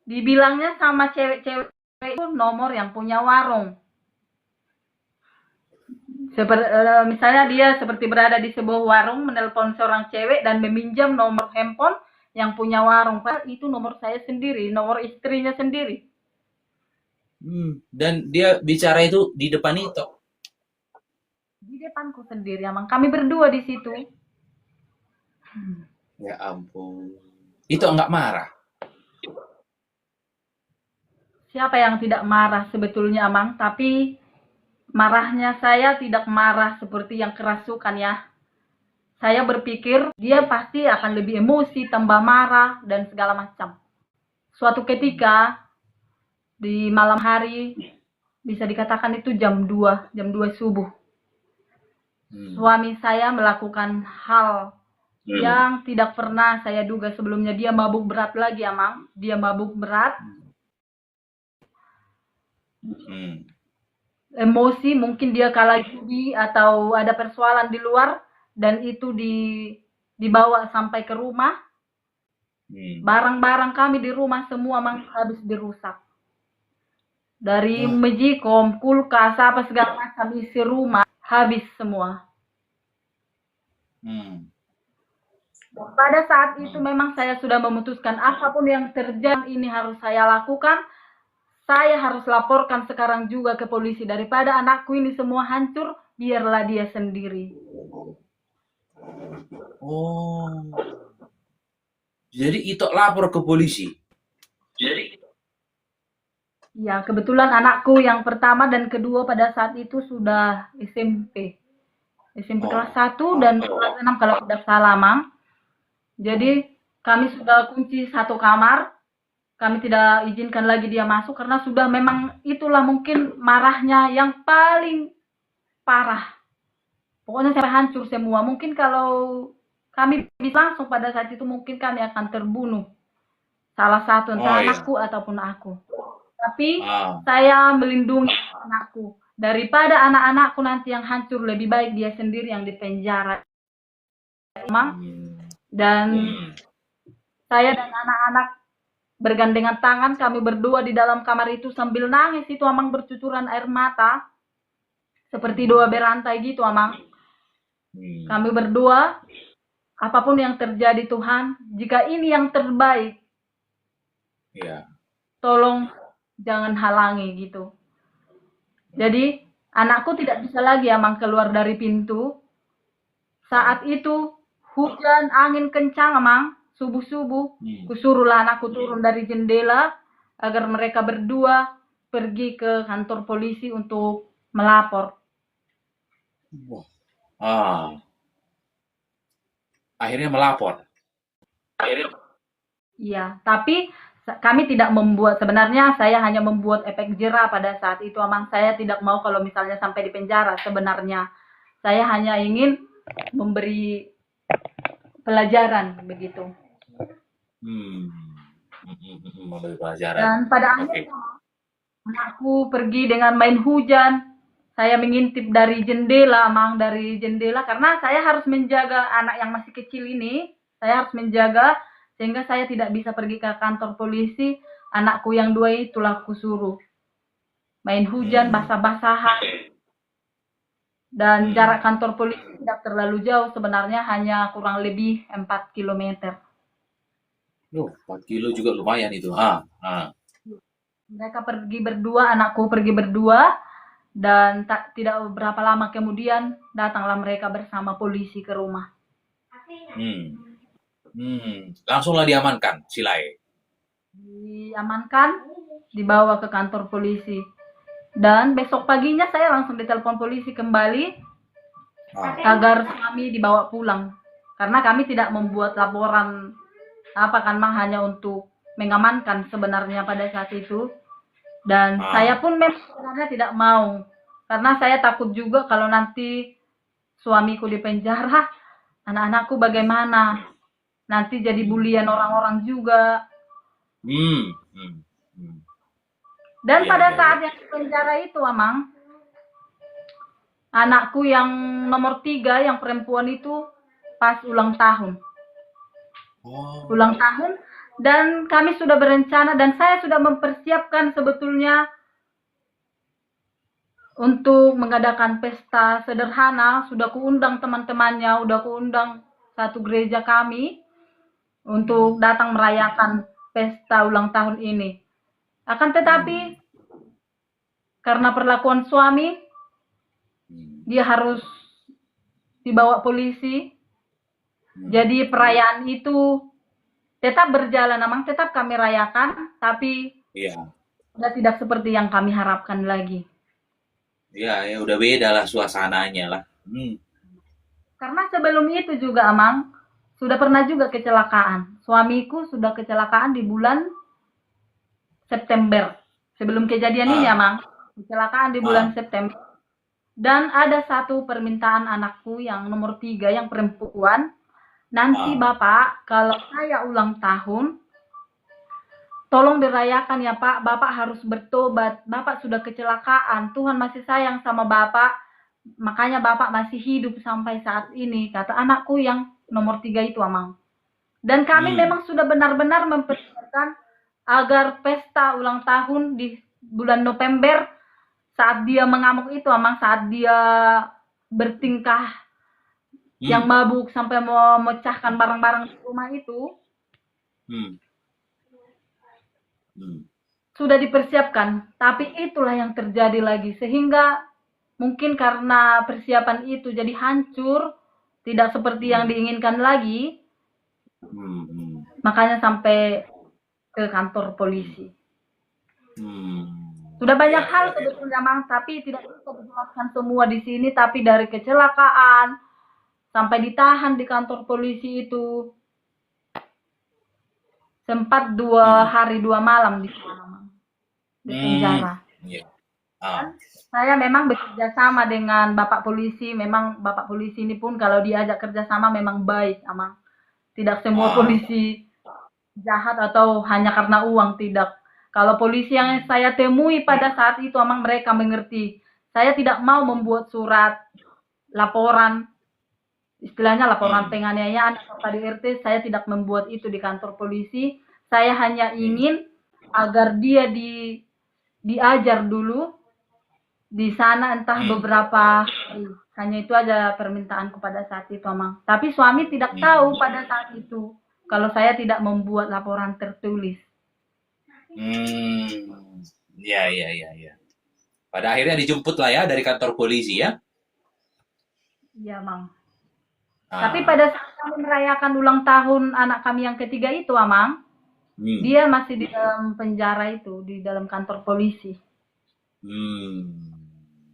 dibilangnya sama cewek-cewek itu nomor yang punya warung. Misalnya dia seperti berada di sebuah warung, menelpon seorang cewek dan meminjam nomor handphone yang punya warung. Padahal itu nomor saya sendiri, nomor istrinya sendiri. dan dia bicara itu di depan itu. Di depanku sendiri, Amang. Kami berdua di situ. Ya ampun. Itu enggak marah. Siapa yang tidak marah sebetulnya, Amang? Tapi marahnya saya tidak marah seperti yang kerasukan ya. Saya berpikir dia pasti akan lebih emosi, tambah marah, dan segala macam. Suatu ketika, di malam hari, bisa dikatakan itu jam 2 subuh. Suami saya melakukan hal yang tidak pernah saya duga sebelumnya. Dia mabuk berat lagi, Amang. Dia mabuk berat. Emosi, mungkin dia kalah judi atau ada persoalan di luar, dan itu dibawa sampai ke rumah. Barang-barang kami di rumah semua habis dirusak. Dari mejikom, kulkas, apa segala macam isi rumah, habis semua. Pada saat itu memang saya sudah memutuskan apapun yang terjadi ini harus saya lakukan. Saya harus laporkan sekarang juga ke polisi. Daripada anakku ini semua hancur, biarlah dia sendiri. Oh. Jadi itu lapor ke polisi. Ya, kebetulan anakku yang pertama dan kedua pada saat itu sudah SMP. SMP kelas 1 dan kelas 6 kalau tidak salah, Mang. Jadi kami sudah kunci satu kamar. Kami tidak izinkan lagi dia masuk karena sudah memang itulah mungkin marahnya yang paling parah. Pokoknya saya hancur semua. Mungkin kalau kami bisa langsung pada saat itu mungkin kami akan terbunuh. Salah satu entah anakku ataupun aku. Tapi saya melindungi anakku. Daripada anak-anakku nanti yang hancur, lebih baik dia sendiri yang dipenjara. Dan saya dan anak-anak bergandengan tangan, kami berdua di dalam kamar itu sambil nangis itu, Amang, bercucuran air mata. Seperti doa berantai gitu, Amang. Kami berdua, apapun yang terjadi Tuhan, jika ini yang terbaik, tolong jangan halangi gitu. Jadi anakku tidak bisa lagi, Amang, keluar dari pintu. Saat itu hujan, angin kencang, Amang. Subuh-subuh, kusuruhlah anakku turun dari jendela agar mereka berdua pergi ke kantor polisi untuk melapor. Akhirnya melapor. Iya, tapi kami tidak membuat, sebenarnya saya hanya membuat efek jerah pada saat itu, Amang. Saya tidak mau kalau misalnya sampai di penjara sebenarnya. Saya hanya ingin memberi pelajaran begitu. Memberi pelajaran. Dan pada Oke. akhirnya anakku pergi dengan main hujan. Saya mengintip dari jendela, Mang, dari jendela karena saya harus menjaga anak yang masih kecil ini. Saya harus menjaga sehingga saya tidak bisa pergi ke kantor polisi. Anakku yang 2 itulah aku suruh main hujan, basah-basahan. Dan jarak kantor polisi tidak terlalu jauh, sebenarnya hanya kurang lebih 4 kilometer. 4 kilo juga lumayan itu. Mereka pergi berdua, anakku pergi berdua, dan tidak berapa lama kemudian datanglah mereka bersama polisi ke rumah. Langsunglah diamankan, Silai. Diamankan, dibawa ke kantor polisi. Dan besok paginya saya langsung ditelepon polisi kembali agar kami dibawa pulang. Karena kami tidak membuat laporan apa kan, Mang, hanya untuk mengamankan sebenarnya pada saat itu. Dan saya pun memang sebenarnya tidak mau. Karena saya takut juga kalau nanti suamiku di penjara, anak-anakku bagaimana? Nanti jadi bulian orang-orang juga. Dan pada saat yang di penjara itu, Amang, anakku yang nomor 3, yang perempuan itu pas ulang tahun. Ulang tahun, dan kami sudah berencana dan saya sudah mempersiapkan sebetulnya untuk mengadakan pesta sederhana. Sudah kuundang teman-temannya, sudah kuundang satu gereja kami untuk datang merayakan pesta ulang tahun ini. Akan tetapi karena perlakuan suami, dia harus dibawa polisi. Jadi perayaan itu tetap berjalan, memang tetap kami rayakan, tapi sudah tidak seperti yang kami harapkan lagi. Ya udah beda lah suasananya lah. Karena sebelum itu juga, Amang, sudah pernah juga kecelakaan. Suamiku sudah kecelakaan di bulan September. Sebelum kejadian ini, Amang, kecelakaan di bulan September. Dan ada satu permintaan anakku yang nomor 3, yang perempuan. Nanti Bapak, kalau saya ulang tahun, tolong dirayakan ya Pak. Bapak harus bertobat. Bapak sudah kecelakaan. Tuhan masih sayang sama Bapak. Makanya Bapak masih hidup sampai saat ini. Kata anakku yang nomor 3 itu, Amang. Dan kami memang sudah benar-benar mempersiapkan agar pesta ulang tahun di bulan November, saat dia mengamuk itu, Amang, saat dia bertingkah yang mabuk sampai mau memecahkan barang-barang di rumah itu, sudah dipersiapkan. Tapi itulah yang terjadi lagi, sehingga mungkin karena persiapan itu jadi hancur, tidak seperti yang diinginkan lagi. Makanya sampai ke kantor polisi. Sudah banyak hal sebetulnya, Mang, tapi tidak bisa dijelaskan semua di sini. Tapi dari kecelakaan sampai ditahan di kantor polisi itu, sempat 2 hari 2 malam di sana, Mang, di penjara. Saya memang bekerja sama dengan Bapak polisi. Memang Bapak polisi ini pun kalau diajak kerjasama memang baik, Amang. Tidak semua polisi jahat atau hanya karena uang, tidak. Kalau polisi yang saya temui pada saat itu, Amang, mereka mengerti. Saya tidak mau membuat surat laporan, istilahnya laporan penganiayaan atau KDRT. Saya tidak membuat itu di kantor polisi. Saya hanya ingin agar dia diajar dulu di sana, entah beberapa hari. Hanya itu aja permintaanku pada saat itu, Amang. Tapi suami tidak tahu pada saat itu kalau saya tidak membuat laporan tertulis. Ya. Pada akhirnya dijemput lah ya dari kantor polisi ya. Iya, Mang. Tapi pada saat kami merayakan ulang tahun anak kami yang ketiga itu, Amang, dia masih di dalam penjara itu, di dalam kantor polisi.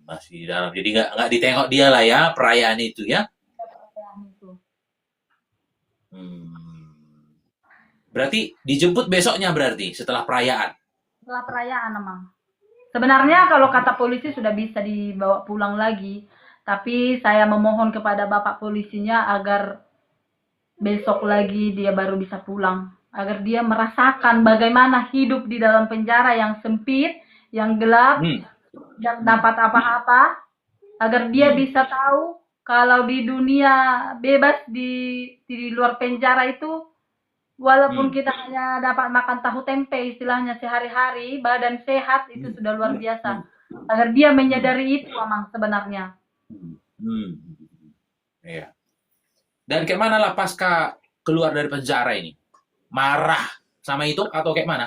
Masih di dalam. Jadi nggak ditengok dia lah ya perayaan itu ya. Berarti dijemput besoknya, berarti setelah perayaan. Setelah perayaan, Amang. Sebenarnya kalau kata polisi sudah bisa dibawa pulang lagi, Tapi saya memohon kepada Bapak polisinya agar besok lagi dia baru bisa pulang. Agar dia merasakan bagaimana hidup di dalam penjara yang sempit, yang gelap, Hmm. tidak dapat apa-apa. Agar dia bisa tahu kalau di dunia bebas di luar penjara itu, walaupun kita hanya dapat makan tahu tempe istilahnya sehari-hari, badan sehat itu sudah luar biasa. Agar dia menyadari itu, Amang, sebenarnya. Hmm. Iya. Dan kayak mana lah pasca keluar dari penjara ini? Marah sama itu atau kayak mana?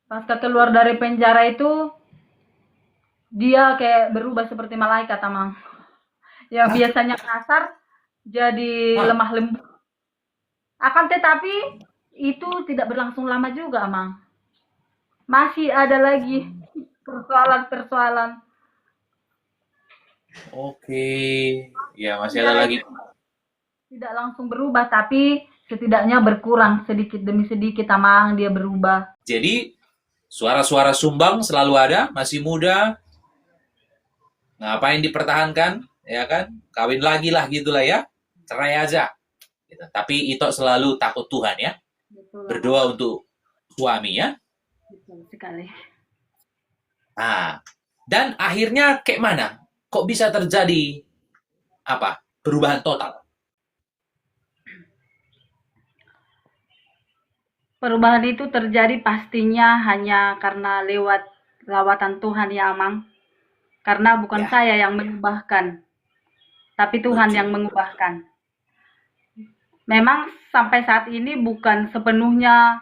Pasca keluar dari penjara itu, dia kayak berubah seperti malaikat, Amang. Yang Hah? biasanya kasar, jadi Hah? lemah lembut. Akan tetapi, itu tidak berlangsung lama juga, Amang. Masih ada lagi persoalan-persoalan. Oke. Ya, masih ada Penjara lagi. itu tidak langsung berubah, tapi setidaknya berkurang sedikit demi sedikit, Amang, dia berubah. Jadi, suara-suara sumbang selalu ada, masih muda, ngapain dipertahankan, ya kan? Kawin lagi lah gitulah ya. Cerai aja. Gitu. Tapi Ito selalu takut Tuhan ya. Betul, Berdoa untuk suami ya. betul sekali. Nah, dan akhirnya kayak mana? Kok bisa terjadi apa? Perubahan total. Perubahan itu terjadi pastinya hanya karena lewat lawatan Tuhan ya, Amang. Karena bukan Ya, saya yang mengubahkan, tapi Tuhan yang betul. mengubahkan. Memang sampai saat ini bukan sepenuhnya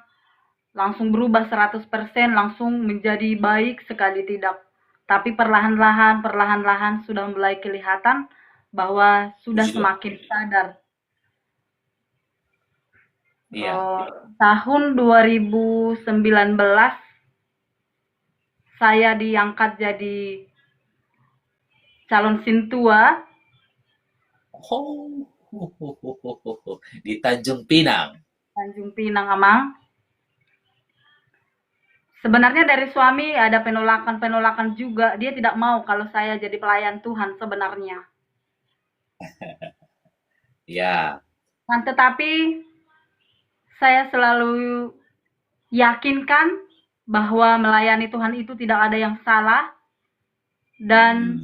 langsung berubah 100%, langsung menjadi baik sekali, tidak. Tapi perlahan-lahan sudah mulai kelihatan bahwa sudah Puji Tuhan. semakin sadar. Iya. Tahun 2019 saya diangkat jadi calon sintua Oh, di Tanjung Pinang. Tanjung Pinang, Amang. Sebenarnya dari suami ada penolakan-penolakan juga. Dia tidak mau kalau saya jadi pelayan Tuhan sebenarnya. Ya, Nah, tetapi saya selalu yakinkan bahwa melayani Tuhan itu tidak ada yang salah. Dan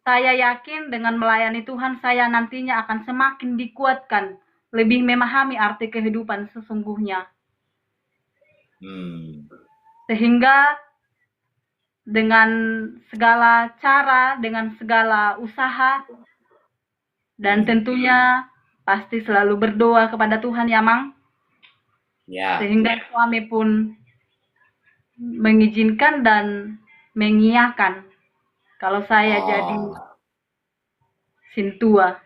saya yakin dengan melayani Tuhan, saya nantinya akan semakin dikuatkan, lebih memahami arti kehidupan sesungguhnya. Sehingga dengan segala cara, dengan segala usaha, dan tentunya pasti selalu berdoa kepada Tuhan ya, Mang. ya. Sehingga suami pun mengizinkan dan mengiyakan kalau saya jadi sintua.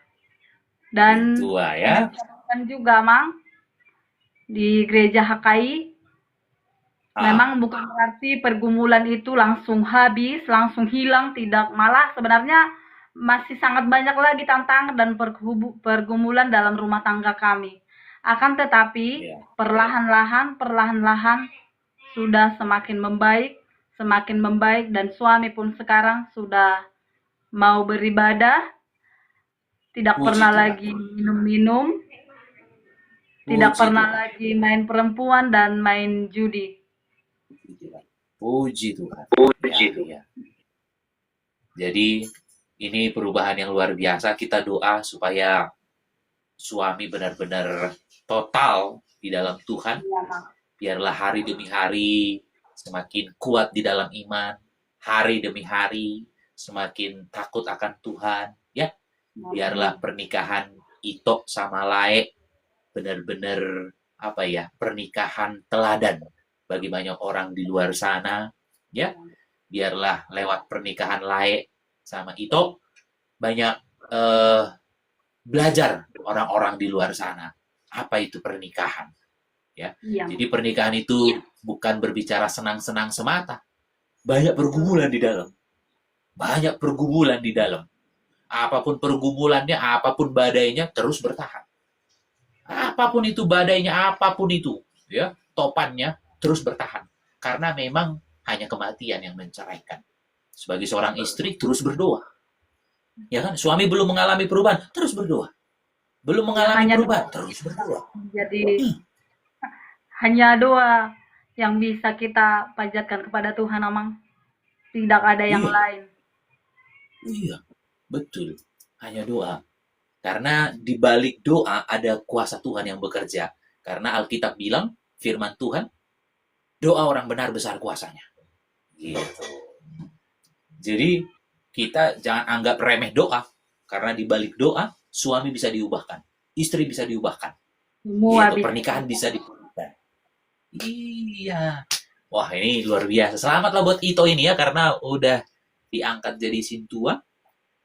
Dan Tua ya. dan juga, Mang, di gereja HKI memang bukan berarti pergumulan itu langsung habis, langsung hilang, tidak. Malah sebenarnya masih sangat banyak lagi tantangan dan pergumulan dalam rumah tangga kami. Akan tetapi perlahan-lahan sudah semakin membaik dan suami pun sekarang sudah mau beribadah, tidak Puji pernah Tuhan. lagi minum-minum, tidak pernah lagi main perempuan dan main judi. Puji Tuhan. Ya. Jadi ini perubahan yang luar biasa. Kita doa supaya suami benar-benar total di dalam Tuhan. Biarlah hari demi hari semakin kuat di dalam iman. Hari demi hari semakin takut akan Tuhan. Ya, biarlah pernikahan Ito sama Lae benar-benar pernikahan teladan bagi banyak orang di luar sana. Ya, biarlah lewat pernikahan Lae sama Ito banyak belajar orang-orang di luar sana apa itu pernikahan. Ya, jadi pernikahan itu bukan berbicara senang-senang semata. Banyak pergumulan di dalam. Banyak pergumulan di dalam. Apapun pergumulannya, apapun badainya, terus bertahan. Apapun itu badainya, apapun itu, ya, topannya, terus bertahan. Karena memang hanya kematian yang menceraikan. Sebagai seorang istri, terus berdoa. Ya kan? Suami belum mengalami perubahan, terus berdoa. Belum mengalami Hanya perubahan, terus berdoa. jadi hanya doa yang bisa kita panjatkan kepada Tuhan, Amang. Tidak ada yang Iya, lain. iya, betul. Hanya doa. Karena di balik doa ada kuasa Tuhan yang bekerja. Karena Alkitab bilang, firman Tuhan, doa orang benar besar kuasanya. Gitu. Jadi kita jangan anggap remeh doa. Karena di balik doa, suami bisa diubahkan. Istri bisa diubahkan. Semua Gitu, bisa. pernikahan bisa diubahkan. Iya. Wah, ini luar biasa. Selamatlah buat Ito ini ya, karena udah diangkat jadi sintua.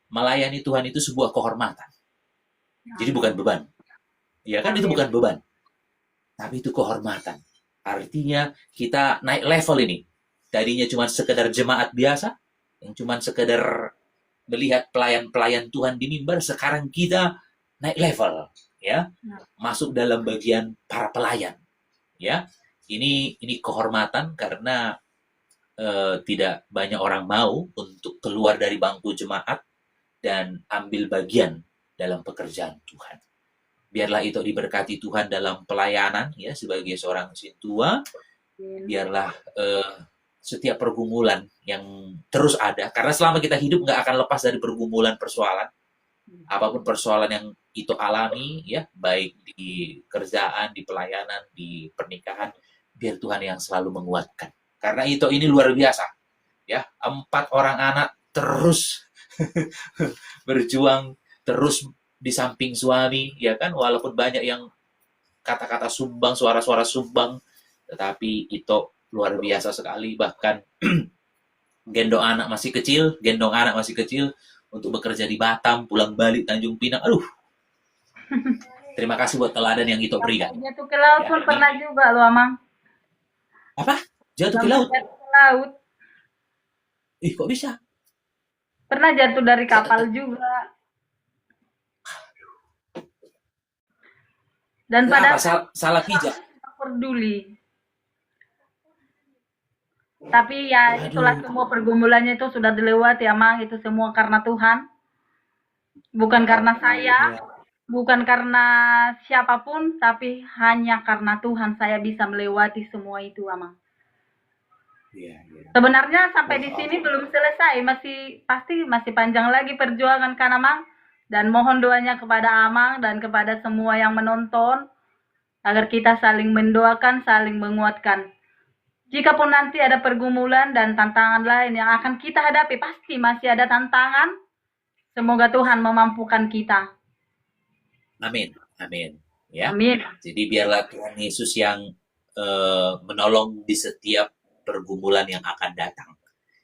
Melayani Tuhan itu sebuah kehormatan. Jadi bukan beban. Ya kan, itu Amin. bukan beban. Tapi itu kehormatan. Artinya kita naik level ini. Tadinya cuma sekedar jemaat biasa, yang cuma sekedar melihat pelayan-pelayan Tuhan di mimbar, sekarang kita naik level, ya, masuk dalam bagian para pelayan, ya. Ini kehormatan karena tidak banyak orang mau untuk keluar dari bangku jemaat dan ambil bagian dalam pekerjaan Tuhan. Biarlah itu diberkati Tuhan dalam pelayanan, ya, sebagai seorang sintua. Biarlah setiap pergumulan yang terus ada, karena selama kita hidup nggak akan lepas dari pergumulan persoalan, apapun persoalan yang itu alami, ya, baik di kerjaan, di pelayanan, di pernikahan, biar Tuhan yang selalu menguatkan. Karena itu ini luar biasa, ya, 4 orang anak terus berjuang, terus di samping suami, ya kan, walaupun banyak yang kata-kata sumbang, suara-suara sumbang, tetapi itu luar biasa sekali. Bahkan gendong anak masih kecil untuk bekerja di Batam, pulang balik Tanjung Pinang. Aduh, terima kasih buat teladan yang itu berikan. Jatuh ke laut Ya, pun ini pernah juga loh, Amang. apa? Jatuh ke Sampai laut? jatuh ke laut. Ih, kok bisa? Pernah jatuh dari kapal juga. Dan Kenapa? padahal Salah pijak. tidak peduli. Tapi ya itulah Aduh, semua pergumulannya itu sudah dilewati, Amang. Itu semua karena Tuhan. Bukan karena saya, haleluya. bukan karena siapapun, tapi hanya karena Tuhan saya bisa melewati semua itu, Amang. Iya, iya. Sebenarnya sampai di Wah, sini belum selesai, masih panjang lagi perjuangan kan, Amang. Dan mohon doanya kepada Amang dan kepada semua yang menonton agar kita saling mendoakan, saling menguatkan. Jikapun nanti ada pergumulan dan tantangan lain yang akan kita hadapi, pasti masih ada tantangan. Semoga Tuhan memampukan kita. amin, amin. Ya, Amin. jadi biarlah Tuhan Yesus yang menolong di setiap pergumulan yang akan datang.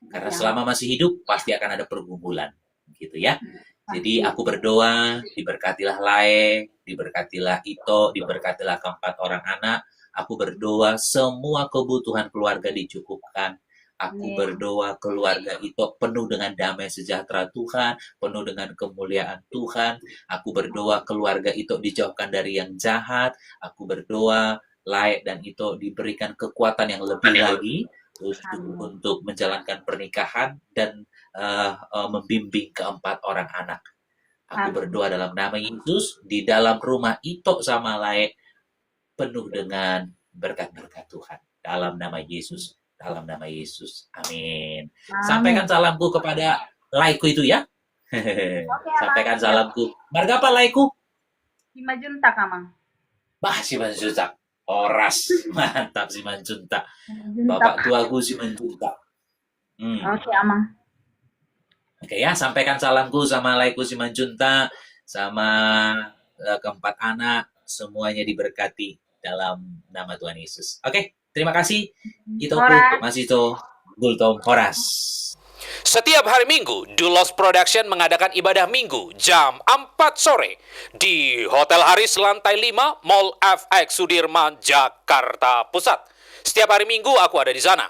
Karena Ya. selama masih hidup, pasti akan ada pergumulan. Gitu ya. Jadi aku berdoa, diberkatilah Lae, diberkatilah Ito, diberkatilah keempat orang anak. Aku berdoa semua kebutuhan keluarga dicukupkan. Aku Amin. berdoa keluarga Ito penuh dengan damai sejahtera Tuhan, penuh dengan kemuliaan Tuhan. Aku berdoa keluarga Ito dijauhkan dari yang jahat. Aku berdoa Lae dan Ito diberikan kekuatan yang lebih lagi untuk menjalankan pernikahan dan membimbing keempat orang anak. Aku berdoa dalam nama Yesus, di dalam rumah Ito sama Lae penuh dengan berkat-berkat Tuhan. Dalam nama Yesus, dalam nama Yesus. Amin. Sampaikan salamku kepada Laiku itu ya. Sampaikan salamku. Marga apa Laiku? Simajuntak, Amang. Bah, si Manjuntak. Oras. Mantap si Manjuntak. Bapak tuaku si Manjuntak. Oke, Amang. Oke ya, sampaikan salamku sama Laiku si Manjuntak, sama keempat anak, semuanya diberkati dalam nama Tuhan Yesus. Oke, terima kasih. Itu masih itu Gultom Horas. Setiap hari Minggu, Dulos Production mengadakan ibadah Minggu jam 4 sore di Hotel Haris lantai 5 Mall FX Sudirman, Jakarta Pusat. Setiap hari Minggu aku ada di sana.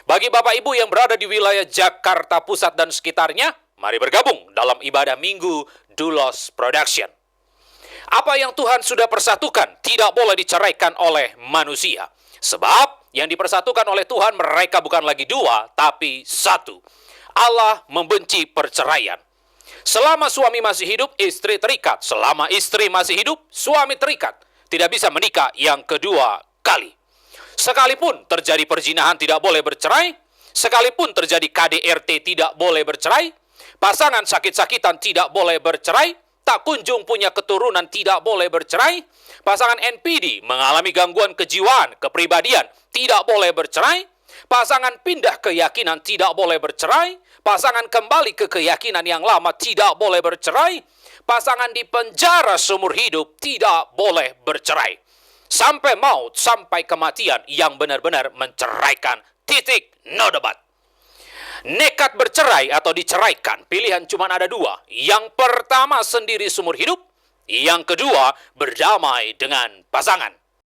Bagi Bapak Ibu yang berada di wilayah Jakarta Pusat dan sekitarnya, mari bergabung dalam ibadah Minggu Dulos Production. Apa yang Tuhan sudah persatukan tidak boleh diceraikan oleh manusia. Sebab yang dipersatukan oleh Tuhan mereka bukan lagi dua, tapi satu. Allah membenci perceraian. Selama suami masih hidup, istri terikat. Selama istri masih hidup, suami terikat. Tidak bisa menikah yang kedua kali. Sekalipun terjadi perzinahan tidak boleh bercerai, sekalipun terjadi KDRT tidak boleh bercerai, pasangan sakit-sakitan tidak boleh bercerai, tak kunjung punya keturunan tidak boleh bercerai, pasangan NPD mengalami gangguan kejiwaan, kepribadian tidak boleh bercerai, pasangan pindah keyakinan tidak boleh bercerai, pasangan kembali ke keyakinan yang lama tidak boleh bercerai, pasangan di penjara seumur hidup tidak boleh bercerai. Sampai maut, sampai kematian yang benar-benar menceraikan. Titik, no debat. Nekat bercerai atau diceraikan, pilihan cuma ada dua. Yang pertama sendiri seumur hidup, yang kedua berdamai dengan pasangan.